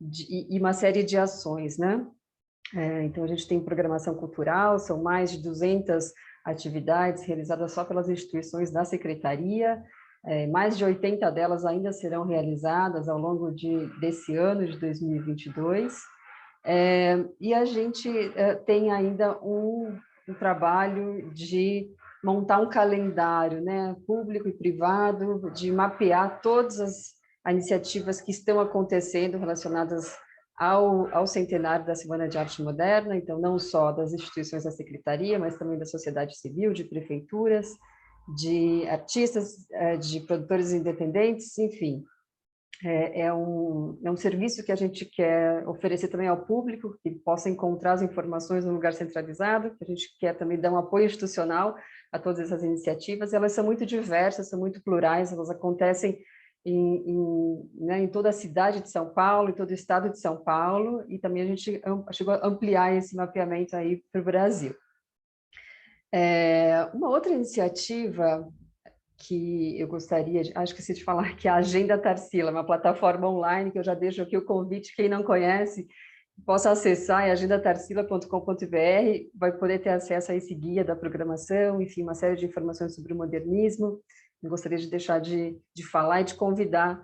[SPEAKER 7] e uma série de ações, né? Então, a gente tem programação cultural, são mais de 200 atividades realizadas só pelas instituições da Secretaria, mais de 80 delas ainda serão realizadas ao longo desse ano de 2022, e a gente tem ainda um trabalho de montar um calendário, né, público e privado, de mapear todas as iniciativas que estão acontecendo relacionadas ao centenário da Semana de Arte Moderna, então não só das instituições da Secretaria, mas também da sociedade civil, de prefeituras, de artistas, de produtores independentes, enfim. é um serviço que a gente quer oferecer também ao público, que possa encontrar as informações num lugar centralizado, que a gente quer também dar um apoio institucional a todas essas iniciativas. Elas são muito diversas, são muito plurais, elas acontecem em toda a cidade de São Paulo, em todo o estado de São Paulo, e também a gente chegou a ampliar esse mapeamento aí para o Brasil. Uma outra iniciativa que eu gostaria, acho que esqueci de falar, que é a Agenda Tarsila, uma plataforma online, que eu já deixo aqui o convite, quem não conhece, possa acessar, é agendatarsila.com.br, vai poder ter acesso a esse guia da programação, enfim, uma série de informações sobre o modernismo. Eu gostaria de deixar de falar e de convidar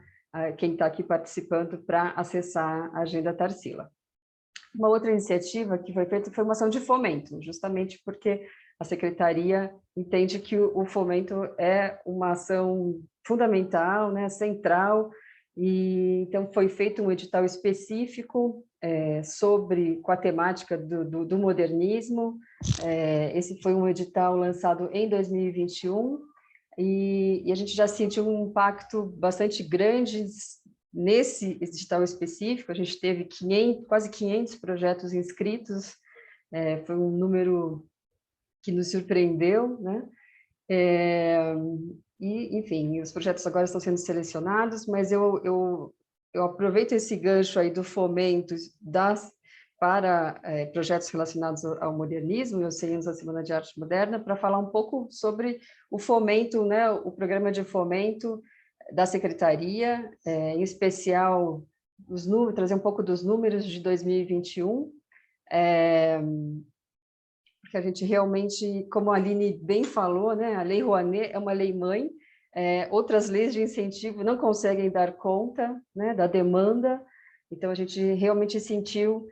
[SPEAKER 7] quem está aqui participando para acessar a Agenda Tarsila. Uma outra iniciativa que foi feita foi uma ação de fomento, justamente porque a Secretaria entende que o fomento é uma ação fundamental, né, central, e então foi feito um edital específico com a temática do modernismo. Esse foi um edital lançado em 2021, e a gente já sentiu um impacto bastante grande nesse edital específico. A gente teve quase 500 projetos inscritos, foi um número que nos surpreendeu, né? E, enfim, os projetos agora estão sendo selecionados, mas eu aproveito esse gancho aí do fomento para projetos relacionados ao modernismo, eu sei da Semana de Arte Moderna, para falar um pouco sobre o fomento, né, o programa de fomento da Secretaria, em especial trazer um pouco dos números de 2021, porque a gente realmente, como a Aline bem falou, né, a Lei Rouanet é uma lei-mãe, outras leis de incentivo não conseguem dar conta, né, da demanda, então a gente realmente sentiu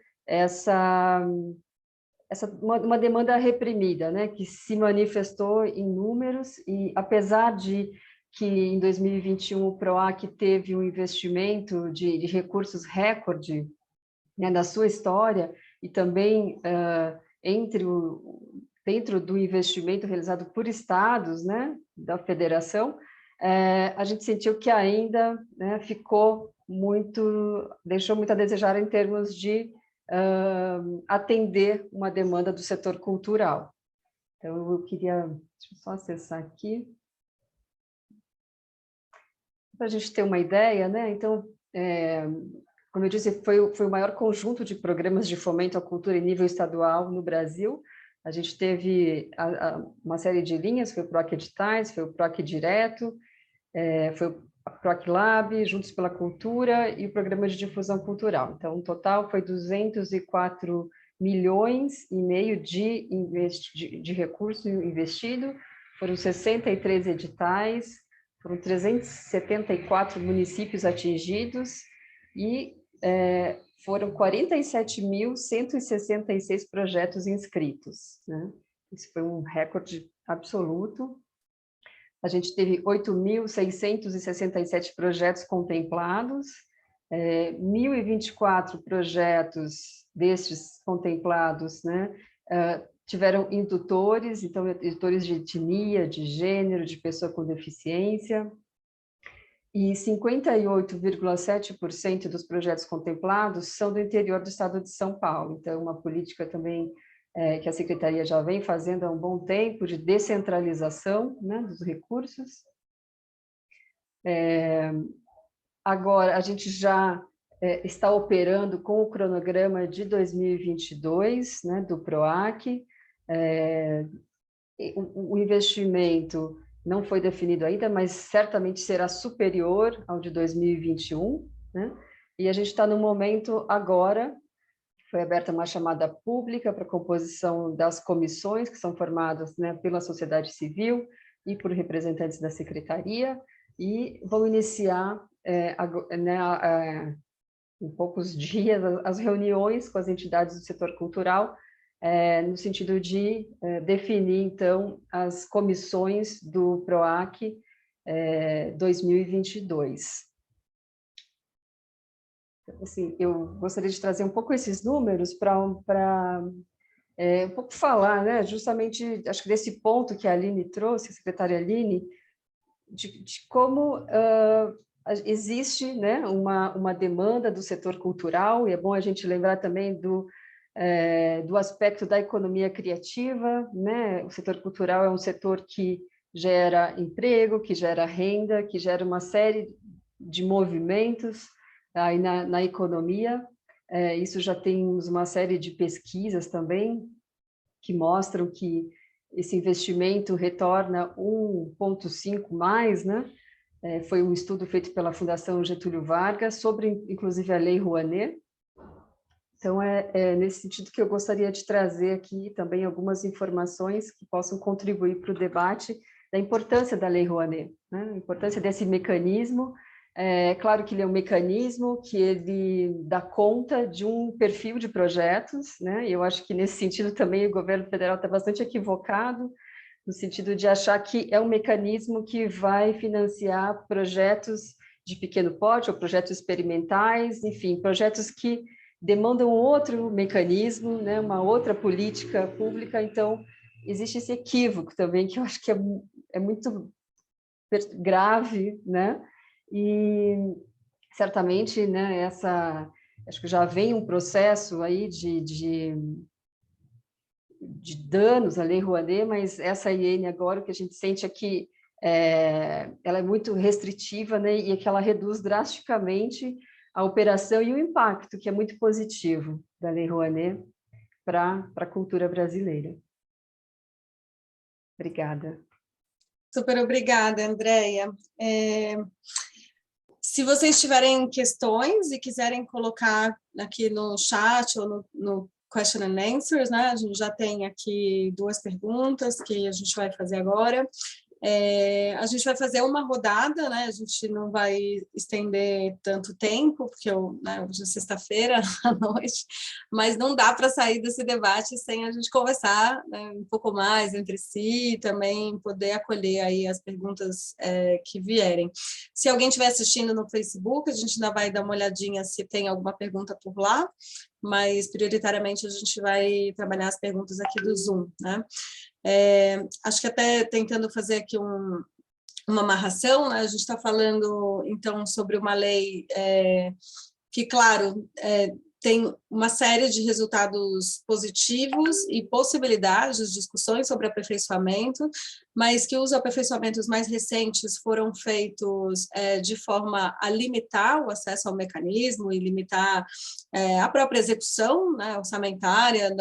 [SPEAKER 7] uma demanda reprimida, né, que se manifestou em números, e apesar de que em 2021 o PROAC teve um investimento de recursos recorde, né, na sua história, e também dentro do investimento realizado por estados, né, da federação, a gente sentiu que ainda, né, deixou muito a desejar em termos de atender uma demanda do setor cultural. Então, deixa eu só acessar aqui, para a gente ter uma ideia, né? Então, como eu disse, foi o maior conjunto de programas de fomento à cultura em nível estadual no Brasil. A gente teve uma série de linhas, foi o PROAC Editais, foi o PROAC Direto, foi o PROAC Lab, Juntos pela Cultura e o Programa de Difusão Cultural. Então, o total foi 204 milhões e meio de recurso investido, foram 63 editais, foram 374 municípios atingidos e foram 47.166 projetos inscritos, né? Isso foi um recorde absoluto. A gente teve 8.667 projetos contemplados, 1.024 projetos destes contemplados, né, tiveram indutores, então, indutores de etnia, de gênero, de pessoa com deficiência, e 58,7% dos projetos contemplados são do interior do estado de São Paulo. Então, uma política também que a Secretaria já vem fazendo há um bom tempo, de descentralização, né, dos recursos. Agora, a gente já está operando com o cronograma de 2022, né, do PROAC. O investimento não foi definido ainda, mas certamente será superior ao de 2021, né? E a gente está no momento agora, foi aberta uma chamada pública para a composição das comissões que são formadas, né, pela sociedade civil e por representantes da Secretaria, e vão iniciar, em poucos dias, as reuniões com as entidades do setor cultural, no sentido de definir, então, as comissões do PROAC 2022. Assim, eu gostaria de trazer um pouco esses números para um pouco falar, né, justamente, acho que desse ponto que a Aline trouxe, a secretária Aline, de como existe, né, uma demanda do setor cultural, e é bom a gente lembrar também do aspecto da economia criativa, né? O setor cultural é um setor que gera emprego, que gera renda, que gera uma série de movimentos aí na economia. Isso já temos uma série de pesquisas também que mostram que esse investimento retorna 1,5 mais, né? Foi um estudo feito pela Fundação Getúlio Vargas sobre, inclusive, a Lei Rouanet. Então, é nesse sentido que eu gostaria de trazer aqui também algumas informações que possam contribuir para o debate da importância da Lei Rouanet, né? A importância desse mecanismo. É claro que ele é um mecanismo que ele dá conta de um perfil de projetos, né? Eu acho que, nesse sentido, também o governo federal está bastante equivocado, no sentido de achar que é um mecanismo que vai financiar projetos de pequeno porte ou projetos experimentais, enfim, projetos que demandam outro mecanismo, né, uma outra política pública. Então, existe esse equívoco também, que eu acho que é muito grave, né? E, certamente, né, acho que já vem um processo aí de danos à Lei Rouanet, mas essa IN agora, o que a gente sente é que ela é muito restritiva, né, e é que ela reduz drasticamente a operação e o impacto, que é muito positivo, da Lei Rouanet para a cultura brasileira. Obrigada.
[SPEAKER 2] Super obrigada, Andréia. Se vocês tiverem questões e quiserem colocar aqui no chat ou no question and answers, né? A gente já tem aqui 2 perguntas que a gente vai fazer agora. A gente vai fazer uma rodada, né? A gente não vai estender tanto tempo, porque hoje é sexta-feira à noite, mas não dá para sair desse debate sem a gente conversar, né, um pouco mais entre si, e também poder acolher aí as perguntas que vierem. Se alguém estiver assistindo no Facebook, a gente ainda vai dar uma olhadinha se tem alguma pergunta por lá, mas prioritariamente a gente vai trabalhar as perguntas aqui do Zoom, né? Acho que até tentando fazer aqui uma amarração, né? A gente está falando, então, sobre uma lei que, claro, tem uma série de resultados positivos e possibilidades de discussões sobre aperfeiçoamento, mas que os aperfeiçoamentos mais recentes foram feitos de forma a limitar o acesso ao mecanismo e limitar a própria execução, né, orçamentária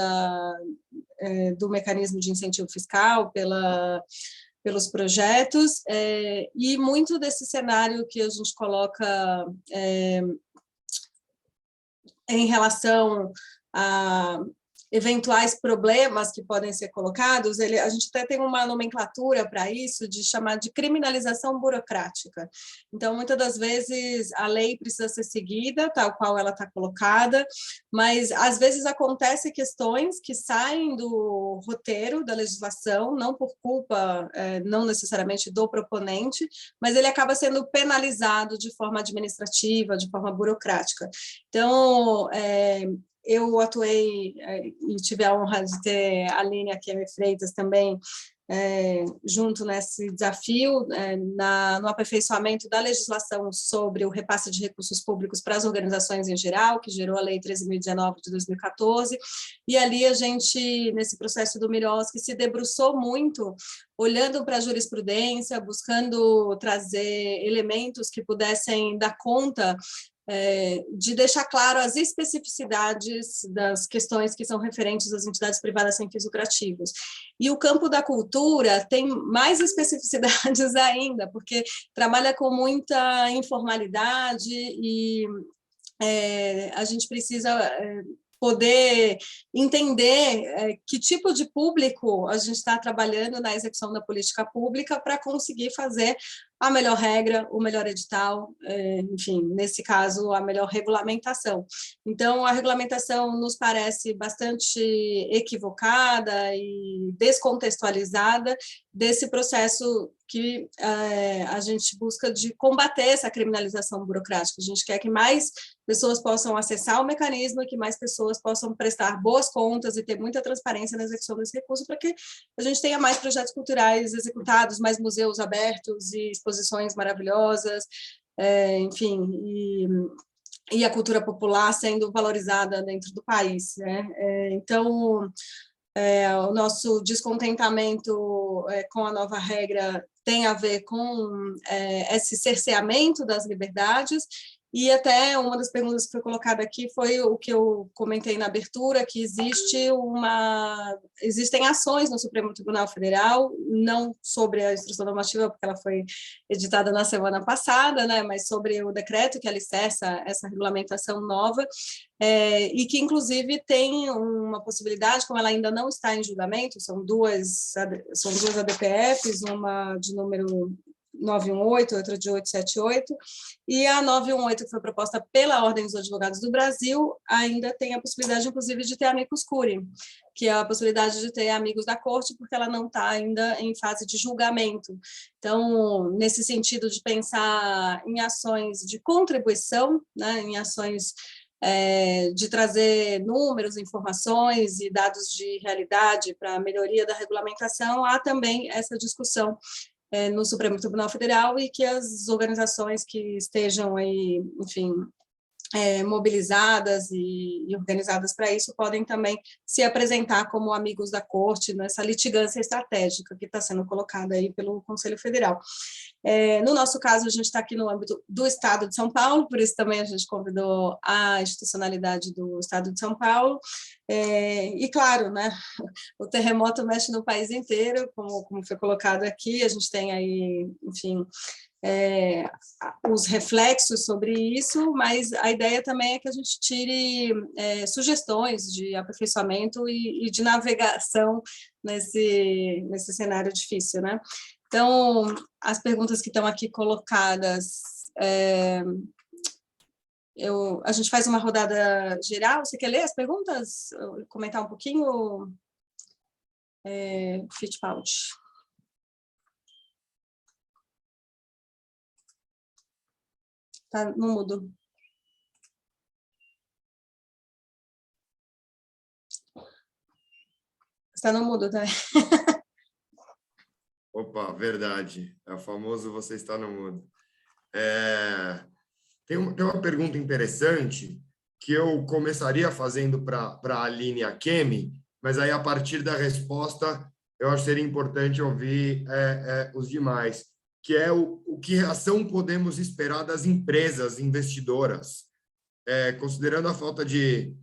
[SPEAKER 2] do mecanismo de incentivo fiscal pelos projetos, e muito desse cenário que a gente coloca em relação a eventuais problemas que podem ser colocados, a gente até tem uma nomenclatura para isso, de chamar de criminalização burocrática. Então, muitas das vezes, a lei precisa ser seguida, tal qual ela está colocada, mas, às vezes, acontecem questões que saem do roteiro da legislação, não por culpa, não necessariamente do proponente, mas ele acaba sendo penalizado de forma administrativa, de forma burocrática. Então, eu atuei e tive a honra de ter a Aline Akemi Freitas também junto nesse desafio, no aperfeiçoamento da legislação sobre o repasse de recursos públicos para as organizações em geral, que gerou a Lei 13.019 de 2014, e ali a gente, nesse processo do Miroski, se debruçou muito, olhando para a jurisprudência, buscando trazer elementos que pudessem dar conta de deixar claro as especificidades das questões que são referentes às entidades privadas sem fins lucrativos. E o campo da cultura tem mais especificidades ainda, porque trabalha com muita informalidade e a gente precisa poder entender que tipo de público a gente está trabalhando na execução da política pública para conseguir fazer a melhor regra, o melhor edital, enfim, nesse caso, a melhor regulamentação. Então, a regulamentação nos parece bastante equivocada e descontextualizada desse processo que a gente busca de combater essa criminalização burocrática. A gente quer que mais pessoas possam acessar o mecanismo e que mais pessoas possam prestar boas contas e ter muita transparência na execução desse recurso para que a gente tenha mais projetos culturais executados, mais museus abertos e exposições maravilhosas, enfim, e a cultura popular sendo valorizada dentro do país, né? Então, o nosso descontentamento com a nova regra tem a ver com esse cerceamento das liberdades, e até uma das perguntas que foi colocada aqui foi o que eu comentei na abertura, que existem ações no Supremo Tribunal Federal, não sobre a instrução normativa, porque ela foi editada na semana passada, né, mas sobre o decreto que alicerça essa regulamentação nova, e que, inclusive, tem uma possibilidade, como ela ainda não está em julgamento, são duas ADPFs, uma de número 918, outra de 878, e a 918, que foi proposta pela Ordem dos Advogados do Brasil, ainda tem a possibilidade, inclusive, de ter amicus curiae, que é a possibilidade de ter amigos da corte, porque ela não está ainda em fase de julgamento. Então, nesse sentido de pensar em ações de contribuição, né, em ações de trazer números, informações e dados de realidade para a melhoria da regulamentação, há também essa discussão no Supremo Tribunal Federal, e que as organizações que estejam aí, enfim, mobilizadas e organizadas para isso podem também se apresentar como amigos da corte nessa litigância estratégica que está sendo colocada aí pelo Conselho Federal. No nosso caso, a gente está aqui no âmbito do Estado de São Paulo, por isso também a gente convidou a institucionalidade do Estado de São Paulo, e claro, né, o terremoto mexe no país inteiro, como foi colocado aqui, a gente tem aí, enfim, os reflexos sobre isso, mas a ideia também é que a gente tire sugestões de aperfeiçoamento e de navegação nesse cenário difícil, né? Então, as perguntas que estão aqui colocadas, a gente faz uma rodada geral. Você quer ler as perguntas? Comentar um pouquinho? Fittipaldi. Tá no mudo. Está no mudo, tá?
[SPEAKER 3] Opa, verdade. É o famoso você está no mudo. Tem uma pergunta interessante que eu começaria fazendo para a Aline e a Kemi, mas aí, a partir da resposta, eu acho que seria importante ouvir os demais, que é o que ação podemos esperar das empresas investidoras, considerando a falta de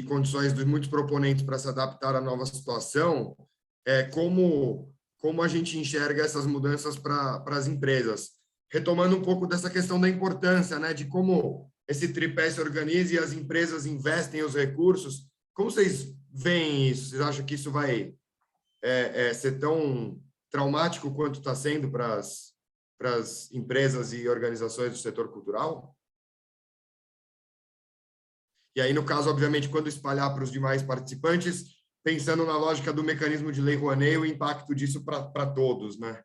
[SPEAKER 3] condições de muitos proponentes para se adaptar à nova situação, como a gente enxerga essas mudanças para as empresas. Retomando um pouco dessa questão da importância, né, de como esse tripé se organiza e as empresas investem os recursos, como vocês veem isso? Vocês acham que isso vai ser tão traumático quanto está sendo para as empresas e organizações do setor cultural? E aí, no caso, obviamente, quando espalhar para os demais participantes, pensando na lógica do mecanismo de Lei Rouanet, o impacto disso para todos, né?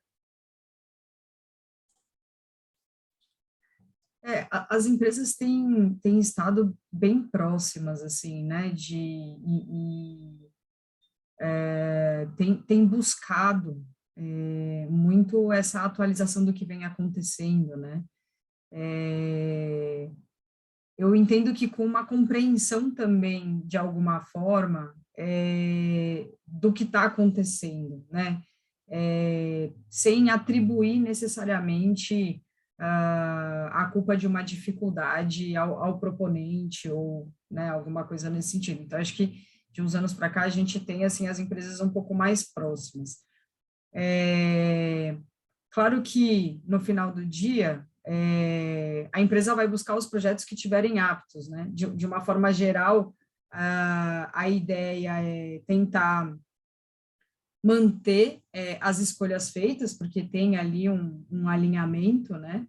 [SPEAKER 4] As empresas têm estado bem próximas, assim, né, tem buscado muito essa atualização do que vem acontecendo, né. Eu entendo que com uma compreensão também, de alguma forma, do que está acontecendo, né, sem atribuir necessariamente a culpa de uma dificuldade ao proponente ou, né, alguma coisa nesse sentido. Então, acho que de uns anos para cá a gente tem, assim, as empresas um pouco mais próximas. Claro que, no final do dia, a empresa vai buscar os projetos que tiverem aptos, né? De uma forma geral, a ideia é tentar manter as escolhas feitas, porque tem ali um alinhamento, né,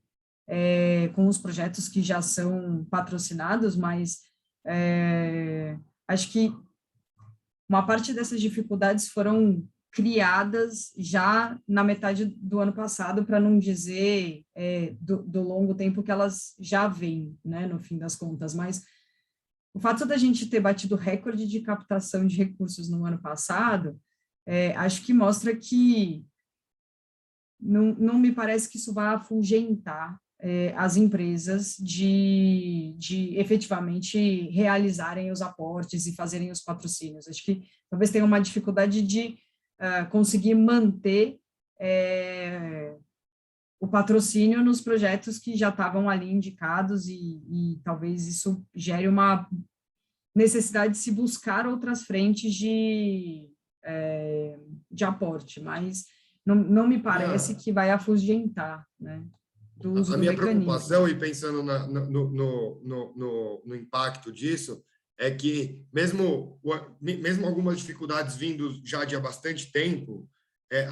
[SPEAKER 4] com os projetos que já são patrocinados, mas acho que uma parte dessas dificuldades foram criadas já na metade do ano passado, para não dizer do longo tempo que elas já vêm, né, no fim das contas, mas o fato da gente ter batido recorde de captação de recursos no ano passado, acho que mostra que não me parece que isso vai afugentar as empresas de efetivamente realizarem os aportes e fazerem os patrocínios. Acho que talvez tenha uma dificuldade de conseguir manter o patrocínio nos projetos que já estavam ali indicados e talvez isso gere uma necessidade de se buscar outras frentes de aporte, mas não me parece que vai afugentar, né, do uso do
[SPEAKER 3] minha
[SPEAKER 4] mecanismo.
[SPEAKER 3] preocupação, e pensando no impacto disso, é que mesmo algumas dificuldades vindo já de há bastante tempo,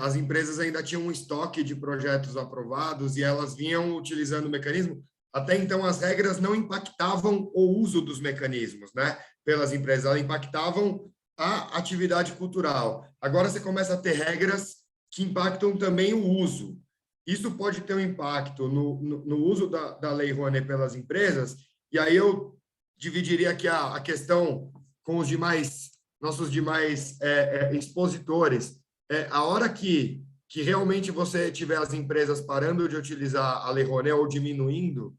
[SPEAKER 3] as empresas ainda tinham um estoque de projetos aprovados e elas vinham utilizando o mecanismo. Até então, as regras não impactavam o uso dos mecanismos, né, pelas empresas, elas impactavam a atividade cultural. Agora você começa a ter regras que impactam também o uso. Isso pode ter um impacto no uso da Lei Rouanet pelas empresas, e aí eu dividiria aqui a questão com os nossos demais expositores. A hora que realmente você tiver as empresas parando de utilizar a Lei Rouanet ou diminuindo,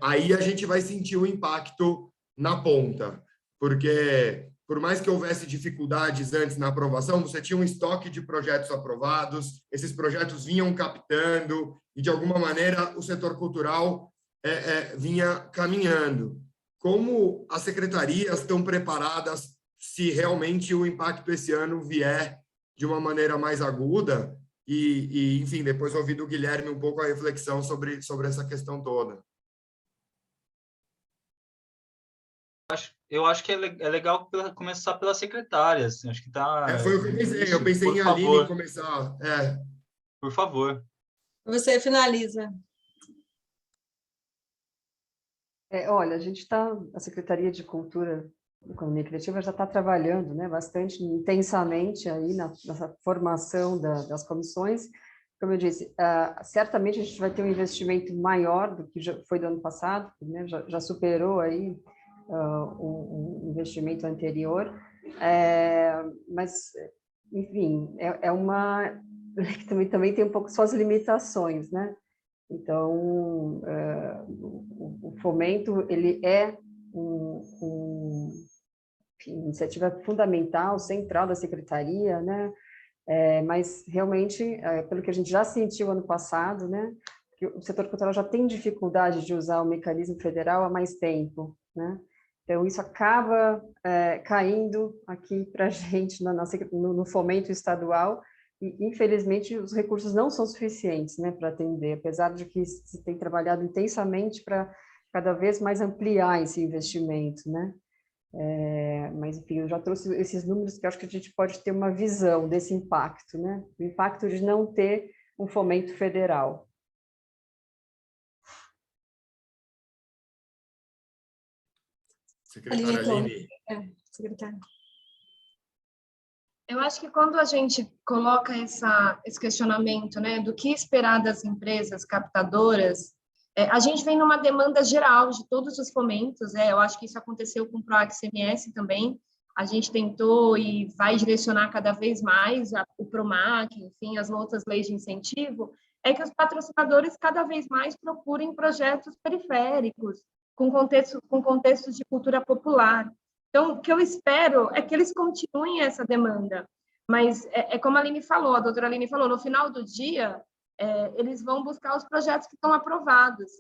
[SPEAKER 3] aí a gente vai sentir o impacto na ponta, porque por mais que houvesse dificuldades antes na aprovação, você tinha um estoque de projetos aprovados, esses projetos vinham captando e, de alguma maneira, o setor cultural vinha caminhando. Como as secretarias estão preparadas se realmente o impacto esse ano vier de uma maneira mais aguda? Enfim, depois ouvir do Guilherme um pouco a reflexão sobre essa questão toda.
[SPEAKER 5] Eu acho que é legal começar pelas secretárias. Assim, acho que tá.
[SPEAKER 3] Foi o que eu pensei. Eu pensei em Aline começar.
[SPEAKER 5] Por favor.
[SPEAKER 2] Você finaliza.
[SPEAKER 7] Olha, a Secretaria de Cultura e Economia Criativa já está trabalhando, né, bastante intensamente aí nessa formação das comissões. Como eu disse, certamente a gente vai ter um investimento maior do que já foi do ano passado, né, já superou aí um investimento anterior, mas, enfim, que também tem um pouco suas limitações, né? Então, o fomento, ele é uma iniciativa fundamental, central da Secretaria, né? Mas, realmente, pelo que a gente já sentiu ano passado, né, que o setor cultural já tem dificuldade de usar o mecanismo federal há mais tempo, né? Então, isso acaba caindo aqui para a gente no fomento estadual e, infelizmente, os recursos não são suficientes, né, para atender, apesar de que se tem trabalhado intensamente para cada vez mais ampliar esse investimento, né? Mas, enfim, eu já trouxe esses números que eu acho que a gente pode ter uma visão desse impacto, né? O impacto de não ter um fomento federal.
[SPEAKER 3] Secretária Aline.
[SPEAKER 2] Secretária.
[SPEAKER 6] Eu acho que quando a gente coloca esse questionamento, né, do que esperar das empresas captadoras, a gente vem numa demanda geral de todos os fomentos. Eu acho que isso aconteceu com o PROAC-CMS também. A gente tentou e vai direcionar cada vez mais o PROMAC, enfim, as outras leis de incentivo, que os patrocinadores cada vez mais procurem projetos periféricos, com contextos de cultura popular. Então, o que eu espero é que eles continuem essa demanda, mas como a doutora Aline falou, no final do dia, eles vão buscar os projetos que estão aprovados.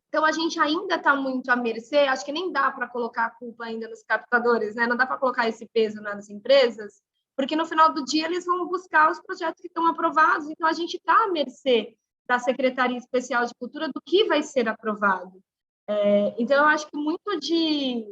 [SPEAKER 6] Então, a gente ainda está muito à mercê, acho que nem dá para colocar a culpa ainda nos captadores, né? Não dá para colocar esse peso nas empresas, porque no final do dia eles vão buscar os projetos que estão aprovados, então a gente está à mercê da Secretaria Especial de Cultura do que vai ser aprovado. Então, eu acho que muito de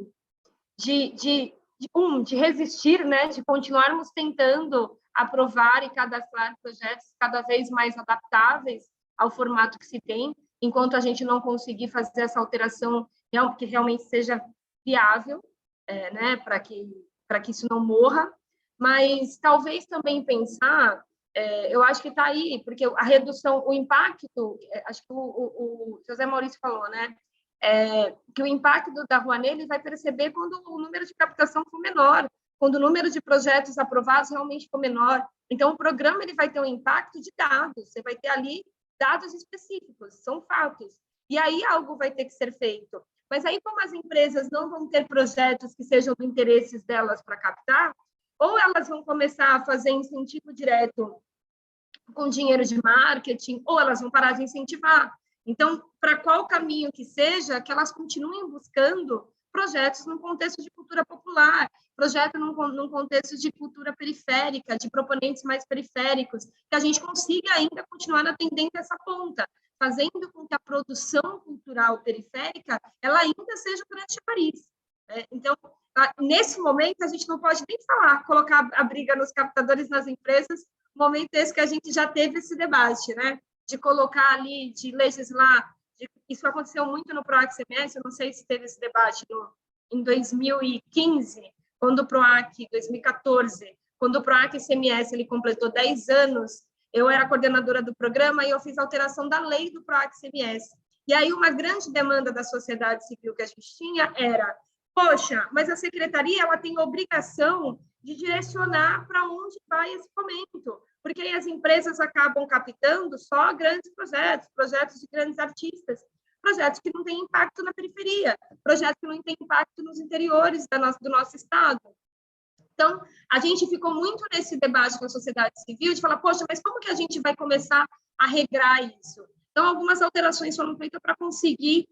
[SPEAKER 6] resistir, né, de continuarmos tentando aprovar e cadastrar projetos cada vez mais adaptáveis ao formato que se tem, enquanto a gente não conseguir fazer essa alteração que realmente seja viável, né, para que isso não morra, mas talvez também pensar, eu acho que está aí, porque a redução, o impacto, acho que o José Maurício falou, né, que o impacto da Rouanet ele vai perceber quando o número de captação for menor, quando o número de projetos aprovados realmente for menor. Então, o programa ele vai ter um impacto de dados, você vai ter ali dados específicos, são fatos. E aí algo vai ter que ser feito. Mas aí, como as empresas não vão ter projetos que sejam do interesse delas para captar, ou elas vão começar a fazer incentivo direto com dinheiro de marketing, ou elas vão parar de incentivar. Então, para qual caminho que seja, que elas continuem buscando projetos num contexto de cultura popular, projeto num contexto de cultura periférica, de proponentes mais periféricos, que a gente consiga ainda continuar atendendo essa ponta, fazendo com que a produção cultural periférica ela ainda seja o grande chamariz. Então, nesse momento, a gente não pode nem falar, colocar a briga nos captadores nas empresas, momento esse que a gente já teve esse debate, né? De colocar ali, de legislar. Isso aconteceu muito no PROAC-CMS, eu não sei se teve esse debate em 2015, quando o PROAC, 2014, quando o PROAC-CMS ele completou 10 anos, eu era coordenadora do programa e eu fiz alteração da lei do PROAC-CMS. E aí uma grande demanda da sociedade civil que a gente tinha era, poxa, mas a secretaria ela tem a obrigação de direcionar para onde vai esse fomento, porque aí as empresas acabam captando só grandes projetos de grandes artistas, projetos que não têm impacto na periferia, projetos que não têm impacto nos interiores do nosso estado. Então, a gente ficou muito nesse debate com a sociedade civil de falar, poxa, mas como que a gente vai começar a regrar isso? Então, algumas alterações foram feitas para conseguir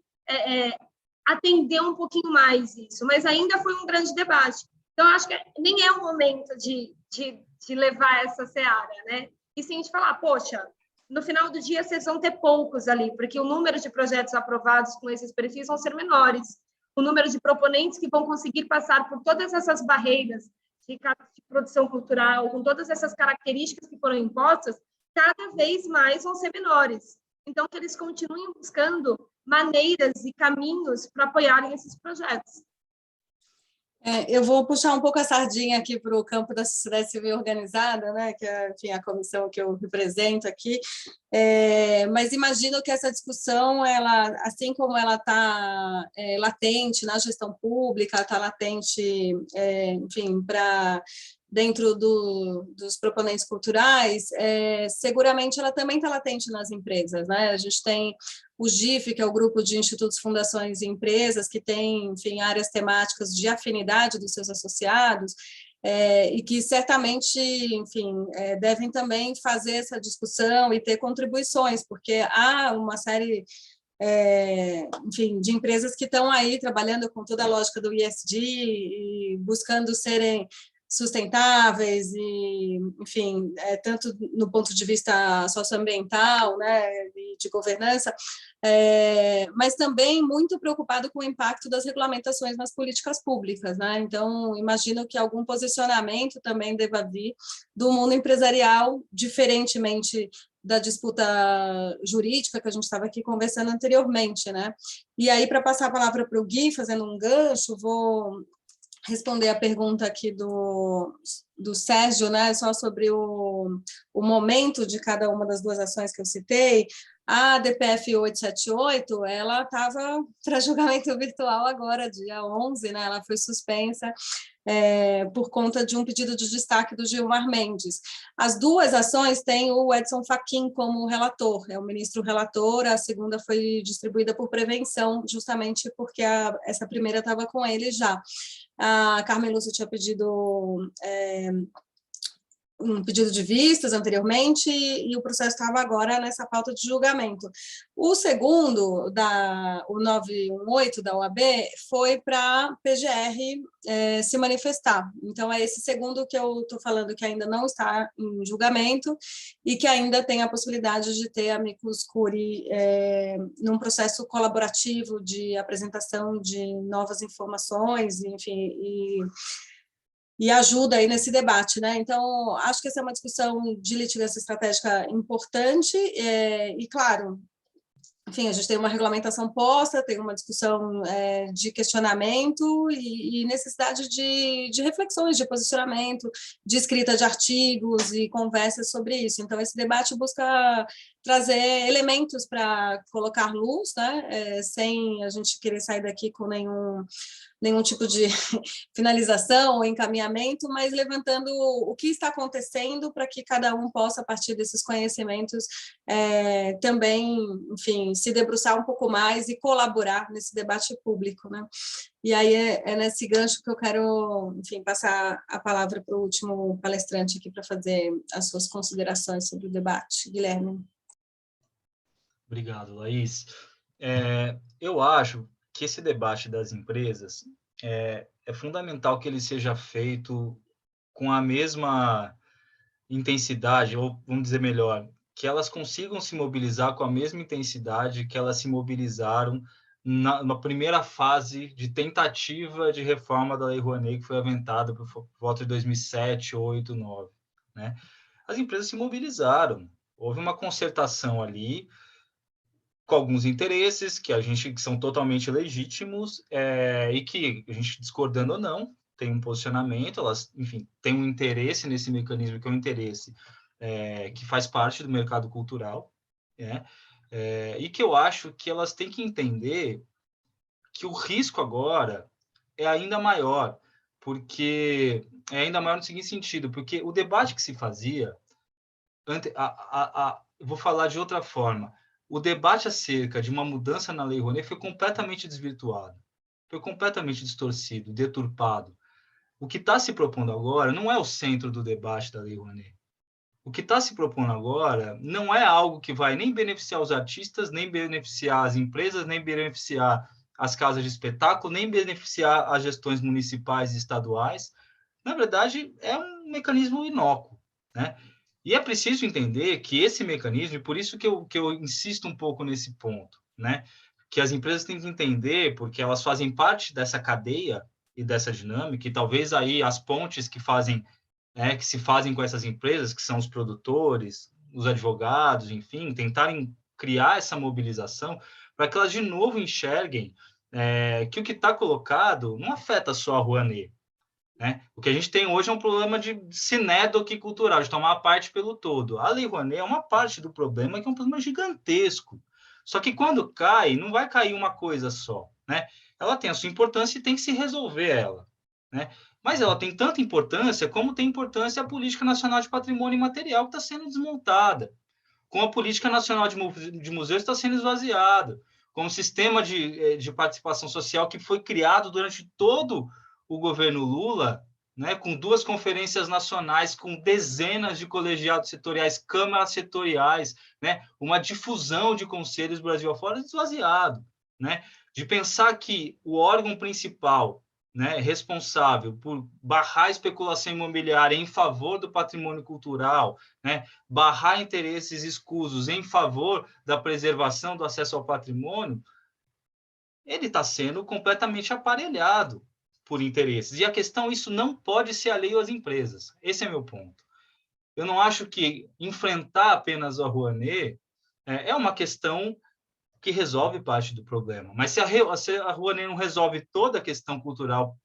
[SPEAKER 6] atender um pouquinho mais isso, mas ainda foi um grande debate. Então, acho que nem é o momento de levar essa seara, né? E se a gente falar, poxa, no final do dia vocês vão ter poucos ali, porque o número de projetos aprovados com esses perfis vão ser menores. O número de proponentes que vão conseguir passar por todas essas barreiras de produção cultural, com todas essas características que foram impostas, cada vez mais vão ser menores. Então, que eles continuem buscando maneiras e caminhos para apoiarem esses projetos.
[SPEAKER 2] Eu vou puxar um pouco a sardinha aqui para o campo da sociedade civil organizada, né, que é, enfim, a comissão que eu represento aqui, mas imagino que essa discussão, ela, assim como ela está latente na gestão pública, está latente, enfim, para dentro dos proponentes culturais, seguramente ela também está latente nas empresas, né? A gente tem o GIF, que é o grupo de institutos, fundações e empresas, que tem, enfim, áreas temáticas de afinidade dos seus associados, e que certamente, enfim, devem também fazer essa discussão e ter contribuições, porque há uma série, enfim, de empresas que estão aí trabalhando com toda a lógica do ESG e buscando serem sustentáveis e, enfim, tanto no ponto de vista socioambiental, né, e de governança, mas também muito preocupado com o impacto das regulamentações nas políticas públicas, né? Então, imagino que algum posicionamento também deva vir do mundo empresarial, diferentemente da disputa jurídica que a gente estava aqui conversando anteriormente, né? E aí, para passar a palavra para o Gui, fazendo um gancho, vou responder a pergunta aqui do Sérgio, né, só sobre o momento de cada uma das duas ações que eu citei. A DPF 878, ela estava para julgamento virtual agora, dia 11, né, ela foi suspensa por conta de um pedido de destaque do Gilmar Mendes. As duas ações têm o Edson Fachin como relator, é o ministro relator, a segunda foi distribuída por prevenção, justamente porque essa primeira estava com ele já. A Carmen Lúcia tinha pedido um pedido de vistas anteriormente e o processo estava agora nessa pauta de julgamento. O segundo, o 918 da OAB, foi para a PGR se manifestar. Então, é esse segundo que eu estou falando que ainda não está em julgamento e que ainda tem a possibilidade de ter amicus curiae num processo colaborativo de apresentação de novas informações, enfim, e ajuda aí nesse debate, né? Então, acho que essa é uma discussão de litigância estratégica importante e, claro, enfim, a gente tem uma regulamentação posta, tem uma discussão de questionamento e necessidade de reflexões, de posicionamento, de escrita de artigos e conversas sobre isso. Então, esse debate busca trazer elementos para colocar luz, né? Sem a gente querer sair daqui com nenhum tipo de finalização ou encaminhamento, mas levantando o que está acontecendo para que cada um possa, a partir desses conhecimentos, também, enfim, se debruçar um pouco mais e colaborar nesse debate público, né? E aí é nesse gancho que eu quero, enfim, passar a palavra para o último palestrante aqui para fazer as suas considerações sobre o debate. Guilherme.
[SPEAKER 5] Obrigado, Laís. Eu acho que esse debate das empresas é fundamental que ele seja feito com a mesma intensidade, ou vamos dizer melhor, que elas consigam se mobilizar com a mesma intensidade que elas se mobilizaram na primeira fase de tentativa de reforma da Lei Rouanet, que foi aventada por volta de 2007, 2008, 2009. Né? As empresas se mobilizaram, houve uma concertação ali, com alguns interesses que são totalmente legítimos, e que a gente, discordando ou não, tem um posicionamento, elas, enfim, têm um interesse nesse mecanismo, que é um interesse que faz parte do mercado cultural, né? E que eu acho que elas têm que entender que o risco agora é ainda maior, porque é ainda maior no seguinte sentido, porque o debate que se fazia, vou falar de outra forma, o debate acerca de uma mudança na Lei Rouanet foi completamente desvirtuado, foi completamente distorcido, deturpado. O que está se propondo agora não é o centro do debate da Lei Rouanet. O que está se propondo agora não é algo que vai nem beneficiar os artistas, nem beneficiar as empresas, nem beneficiar as casas de espetáculo, nem beneficiar as gestões municipais e estaduais. Na verdade, é um mecanismo inócuo, né? E é preciso entender que esse mecanismo, e por isso que eu insisto um pouco nesse ponto, né? Que as empresas têm que entender, porque elas fazem parte dessa cadeia e dessa dinâmica, e talvez aí as pontes que se fazem com essas empresas, que são os produtores, os advogados, enfim, tentarem criar essa mobilização para que elas de novo enxerguem que o que está colocado não afeta só a Rouanet, né? O que a gente tem hoje é um problema de sinédoque cultural, de tomar parte pelo todo. A Lei Rouanet é uma parte do problema, que é um problema gigantesco. Só que quando cai, não vai cair uma coisa só, né? Ela tem a sua importância e tem que se resolver ela, né? Mas ela tem tanta importância como tem importância a Política Nacional de Patrimônio Imaterial, que está sendo desmontada, como a Política Nacional de Museus está sendo esvaziada, como o sistema de participação social que foi criado durante todo o governo Lula, né, com 2 conferências nacionais, com dezenas de colegiados setoriais, câmaras setoriais, né, uma difusão de conselhos Brasil afora, esvaziado, né, de pensar que o órgão principal, né, responsável por barrar a especulação imobiliária em favor do patrimônio cultural, né, barrar interesses escusos em favor da preservação do acesso ao patrimônio, ele está sendo completamente aparelhado por interesses. E a questão, isso não pode ser alheio às empresas. Esse é meu ponto. Eu não acho que enfrentar apenas a Rouanet é uma questão que resolve parte do problema. Mas se a Rouanet não resolve toda a questão cultural,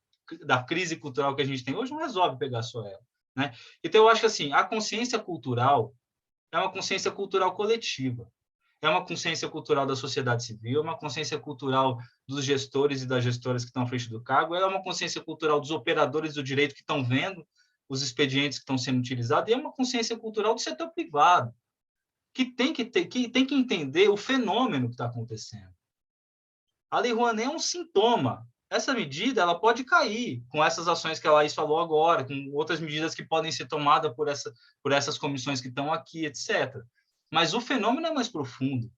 [SPEAKER 5] da crise cultural que a gente tem hoje, não resolve pegar só ela, né? Então, eu acho que assim, a consciência cultural é uma consciência cultural coletiva. É uma consciência cultural da sociedade civil, é uma consciência cultural dos gestores e das gestoras que estão à frente do cargo, é uma consciência cultural dos operadores do direito que estão vendo os expedientes que estão sendo utilizados, e é uma consciência cultural do setor privado, que tem que entender o fenômeno que está acontecendo. A Lei Rouanet é um sintoma. Essa medida ela pode cair com essas ações que a Laís falou agora, com outras medidas que podem ser tomadas por essas comissões que estão aqui, etc. Mas o fenômeno é mais profundo.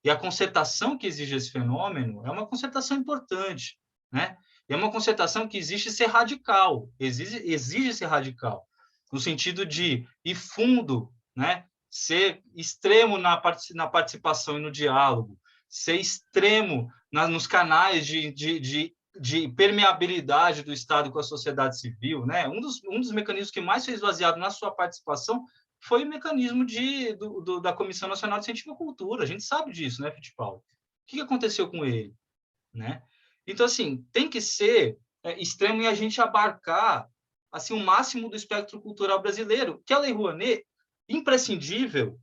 [SPEAKER 5] E a concertação que exige esse fenômeno é uma concertação importante, né? E é uma concertação que exige ser radical, exige ser radical, no sentido de ir fundo, né? Ser extremo na participação e no diálogo, ser extremo nos canais de permeabilidade do Estado com a sociedade civil, né? Um dos mecanismos que mais foi esvaziado na sua participação foi o mecanismo da Comissão Nacional de Incentivo à Cultura. A gente sabe disso, né, Fittipaldi? O que aconteceu com ele? Né? Então, assim, tem que ser extremo e a gente abarcar assim, o máximo do espectro cultural brasileiro, que a Lei Rouanet, imprescindível,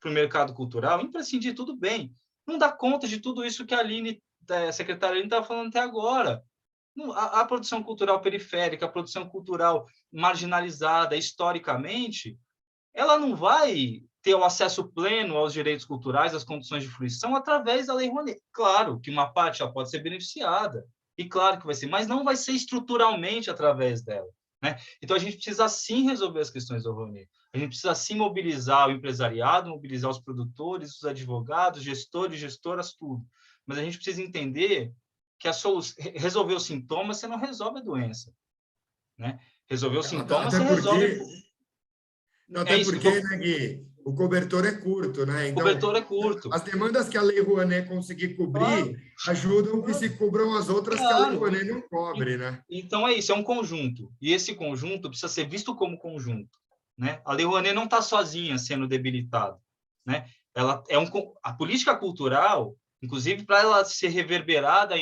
[SPEAKER 5] para o mercado cultural, imprescindir, tudo bem. Não dá conta de tudo isso que a secretária Aline estava falando até agora. A produção cultural periférica, a produção cultural marginalizada historicamente, ela não vai ter o acesso pleno aos direitos culturais, às condições de fruição, através da Lei Rouanet. Claro que uma parte ela pode ser beneficiada, e claro que vai ser, mas não vai ser estruturalmente através dela, né? Então, a gente precisa, sim, resolver as questões do Rouanet. A gente precisa, sim, mobilizar o empresariado, mobilizar os produtores, os advogados, gestores, gestoras, tudo. Mas a gente precisa entender que resolver os sintomas, você não resolve a doença, né? Resolver os sintomas, você resolve...
[SPEAKER 3] Até porque, né, Gui, o cobertor é curto, né? Então,
[SPEAKER 5] o cobertor é curto.
[SPEAKER 3] As demandas que a Lei Rouanet conseguir cobrir ajudam que se cubram as outras que a Lei Rouanet não cobre, né?
[SPEAKER 5] Então, é isso, é um conjunto. E esse conjunto precisa ser visto como conjunto, né? A Lei Rouanet não está sozinha sendo debilitada, né? A política cultural, inclusive para ela ser reverberada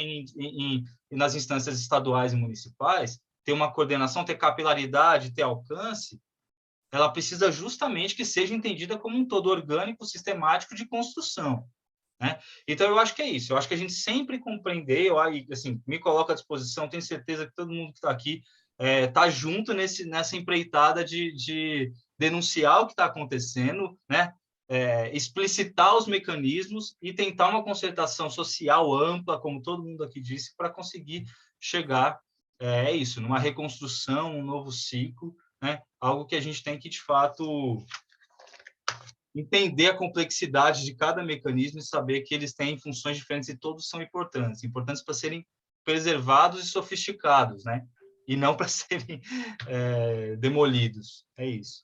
[SPEAKER 5] nas instâncias estaduais e municipais, ter uma coordenação, ter capilaridade, ter alcance, ela precisa justamente que seja entendida como um todo orgânico, sistemático de construção, né? Então, eu acho que é isso. Eu acho que a gente sempre compreender, assim, me coloco à disposição, tenho certeza que todo mundo que está aqui está junto nessa empreitada de denunciar o que está acontecendo, né? Explicitar os mecanismos e tentar uma concertação social ampla, como todo mundo aqui disse, para conseguir chegar, numa reconstrução, um novo ciclo, né? Algo que a gente tem que, de fato, entender a complexidade de cada mecanismo e saber que eles têm funções diferentes e todos são importantes para serem preservados e sofisticados, né? E não para serem demolidos. É isso.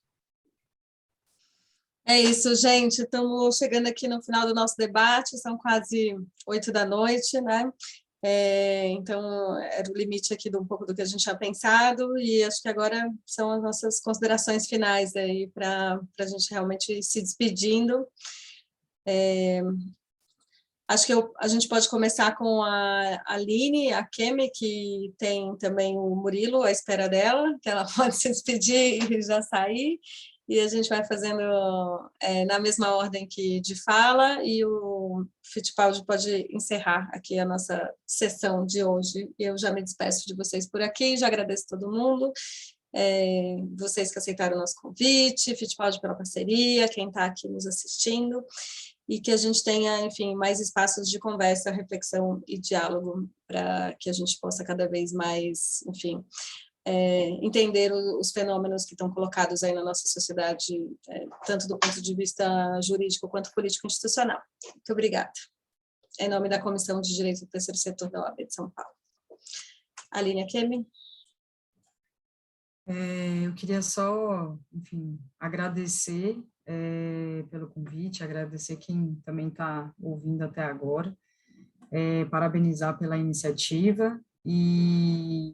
[SPEAKER 2] É isso, gente. Estamos chegando aqui no final do nosso debate, são quase 8 da noite, né? Então, era o limite aqui de um pouco do que a gente tinha pensado, e acho que agora são as nossas considerações finais aí para a gente realmente ir se despedindo. Acho que a gente pode começar com a Aline, a Kemi, que tem também o Murilo à espera dela, que ela pode se despedir e já sair, e a gente vai fazendo na mesma ordem que de fala, e o Fittipaldi pode encerrar aqui a nossa sessão de hoje. Eu já me despeço de vocês por aqui, já agradeço a todo mundo, vocês que aceitaram o nosso convite, Fittipaldi pela parceria, quem está aqui nos assistindo, e que a gente tenha, enfim, mais espaços de conversa, reflexão e diálogo, para que a gente possa cada vez mais, enfim, entender os fenômenos que estão colocados aí na nossa sociedade, tanto do ponto de vista jurídico quanto político-institucional. Muito obrigada. Em nome da Comissão de Direito do Terceiro Setor da OAB de São Paulo. Aline Kemi.
[SPEAKER 4] Eu queria só, enfim, agradecer pelo convite, agradecer quem também está ouvindo até agora, parabenizar pela iniciativa e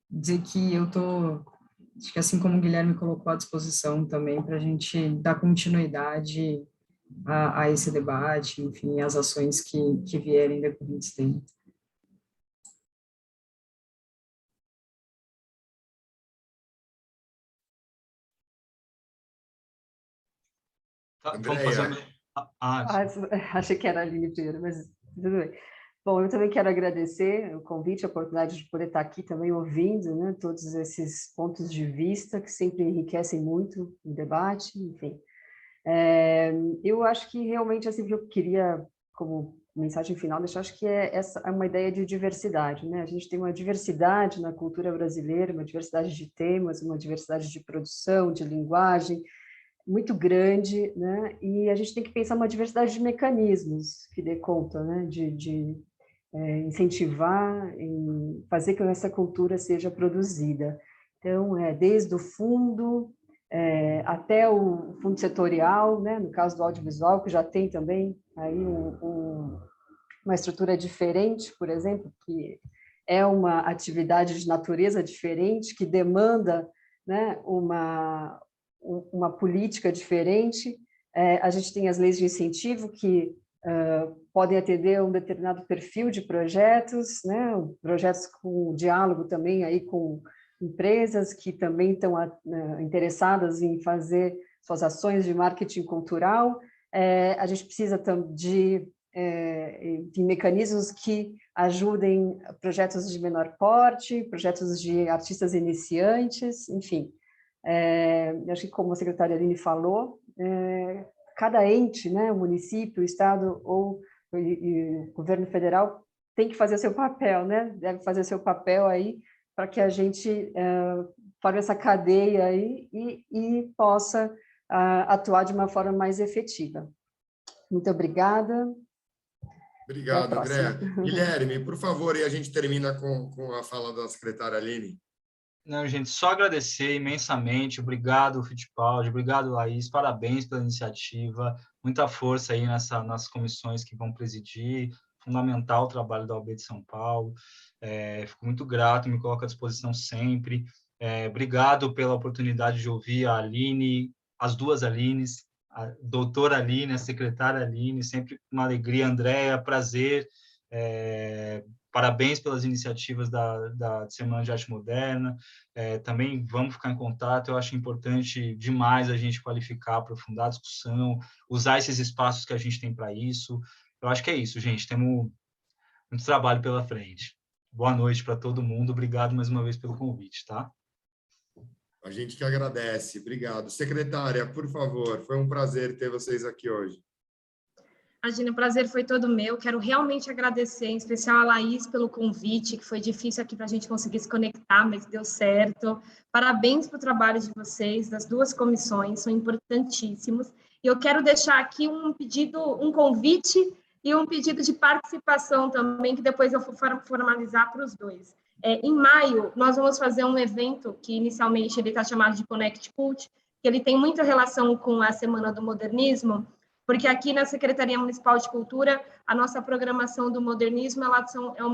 [SPEAKER 4] dizer que eu estou, acho que assim como o Guilherme colocou à disposição também, para a gente dar continuidade a esse debate, enfim, as ações que vierem decorrentes dele.
[SPEAKER 5] Vamos fazer...
[SPEAKER 7] Achei que era a Aline primeiro, mas tudo bem. Bom, eu também quero agradecer o convite, a oportunidade de poder estar aqui também ouvindo, né, todos esses pontos de vista que sempre enriquecem muito o debate, enfim. Eu acho que realmente, assim, eu queria, como mensagem final, deixar, acho que essa é uma ideia de diversidade, né? A gente tem uma diversidade na cultura brasileira, uma diversidade de temas, uma diversidade de produção, de linguagem, muito grande, né? E a gente tem que pensar uma diversidade de mecanismos que dê conta, né? De incentivar, em fazer com que essa cultura seja produzida. Então, desde o fundo até o fundo setorial, né? No caso do audiovisual, que já tem também aí uma estrutura diferente, por exemplo, que é uma atividade de natureza diferente, que demanda, né, uma política diferente. A gente tem as leis de incentivo que podem atender a um determinado perfil de projetos, né, projetos com diálogo também aí com empresas que também estão interessadas em fazer suas ações de marketing cultural. A gente precisa de mecanismos que ajudem projetos de menor porte, projetos de artistas iniciantes, enfim. Acho que, como a secretária Aline falou, cada ente, né, o município, o estado ou o governo federal tem que fazer seu papel, né? Deve fazer seu papel aí para que a gente forme essa cadeia aí e possa atuar de uma forma mais efetiva. Muito obrigada.
[SPEAKER 3] Obrigado, Andréa. Guilherme, por favor, e a gente termina com a fala da secretária Aline.
[SPEAKER 5] Não, gente, só agradecer imensamente. Obrigado, Fittipaldi, obrigado, Laís, parabéns pela iniciativa, muita força aí nas comissões que vão presidir, fundamental o trabalho da OAB de São Paulo. Fico muito grato, me coloco à disposição sempre. Obrigado pela oportunidade de ouvir a Aline, as duas Alines, a doutora Aline, a secretária Aline, sempre uma alegria. Andréa, prazer. Parabéns pelas iniciativas da Semana de Arte Moderna. Também vamos ficar em contato. Eu acho importante demais a gente qualificar, aprofundar a discussão, usar esses espaços que a gente tem para isso. Eu acho que é isso, gente. Temos muito trabalho pela frente. Boa noite para todo mundo. Obrigado mais uma vez pelo convite, tá?
[SPEAKER 3] A gente que agradece. Obrigado. Secretária, por favor, foi um prazer ter vocês aqui hoje.
[SPEAKER 6] Imagina, o prazer foi todo meu. Quero realmente agradecer, em especial a Laís, pelo convite, que foi difícil aqui para a gente conseguir se conectar, mas deu certo. Parabéns pelo trabalho de vocês, das duas comissões, são importantíssimos. E eu quero deixar aqui um pedido, um convite e um pedido de participação também, que depois eu vou formalizar para os dois. Em maio, nós vamos fazer um evento que inicialmente ele está chamado de Connect Cult, que ele tem muita relação com a Semana do Modernismo, porque aqui na Secretaria Municipal de Cultura, a nossa programação do modernismo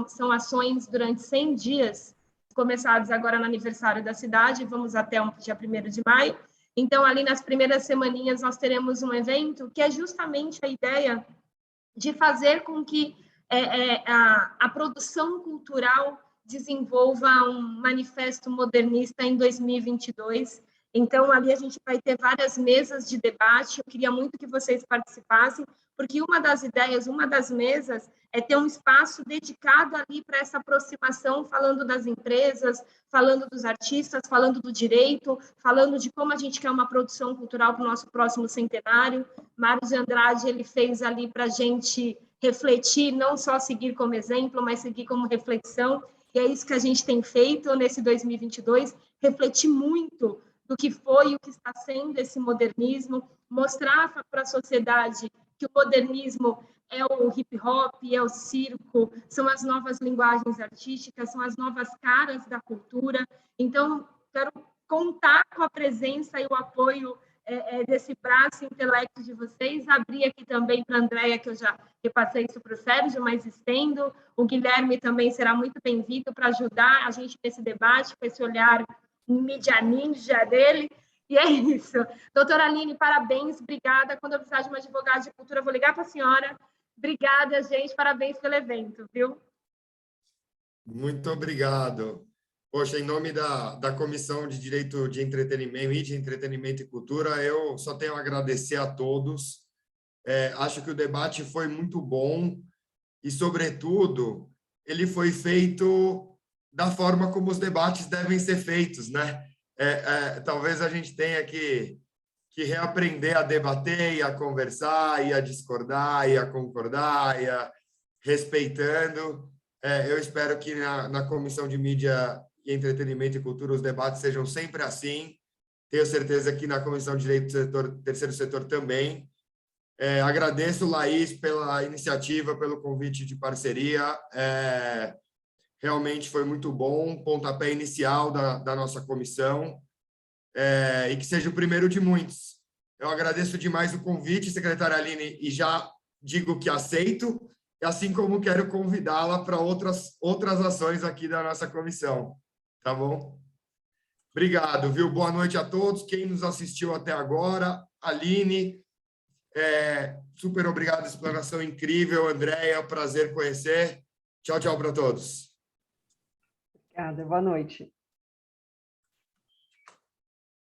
[SPEAKER 6] são ações durante 100 dias, começados agora no aniversário da cidade, vamos até o dia 1º de maio. Então, ali nas primeiras semaninhas, nós teremos um evento que é justamente a ideia de fazer com que a produção cultural desenvolva um manifesto modernista em 2022. Então, ali a gente vai ter várias mesas de debate. Eu queria muito que vocês participassem, porque uma das ideias, uma das mesas, é ter um espaço dedicado ali para essa aproximação, falando das empresas, falando dos artistas, falando do direito, falando de como a gente quer uma produção cultural para o nosso próximo centenário. Mário de Andrade, ele fez ali para a gente refletir, não só seguir como exemplo, mas seguir como reflexão. E é isso que a gente tem feito nesse 2022, refletir muito do que foi e o que está sendo esse modernismo, mostrar para a sociedade que o modernismo é o hip-hop, é o circo, são as novas linguagens artísticas, são as novas caras da cultura. Então, quero contar com a presença e o apoio desse braço intelecto de vocês. Abrir aqui também para a Andréa, que eu já repassei isso para o Sérgio, mas estendo. O Guilherme também será muito bem-vindo para ajudar a gente nesse debate, com esse olhar mídia ninja dele. E é isso. Doutora Aline, parabéns, obrigada. Quando eu precisar de uma advogada de cultura, eu vou ligar para a senhora. Obrigada, gente. Parabéns pelo evento, viu?
[SPEAKER 3] Muito obrigado. Poxa, em nome da Comissão de Direito de Entretenimento, Mídia, Entretenimento e Cultura, eu só tenho a agradecer a todos. Acho que o debate foi muito bom e, sobretudo, ele foi feito da forma como os debates devem ser feitos, né? Talvez a gente tenha que reaprender a debater e a conversar e a discordar e a concordar e a respeitando. Eu espero que na Comissão de Mídia e Entretenimento e Cultura os debates sejam sempre assim. Tenho certeza que na Comissão de Direito do Setor, Terceiro Setor também. Agradeço, Laís, pela iniciativa, pelo convite de parceria. Realmente foi muito bom, pontapé inicial da nossa comissão, e que seja o primeiro de muitos. Eu agradeço demais o convite, secretária Aline, e já digo que aceito, assim como quero convidá-la para outras ações aqui da nossa comissão. Tá bom? Obrigado, viu? Boa noite a todos. Quem nos assistiu até agora, Aline, super obrigado, explanação incrível. Andréa, prazer conhecer. Tchau, tchau para todos.
[SPEAKER 7] Obrigada, boa noite.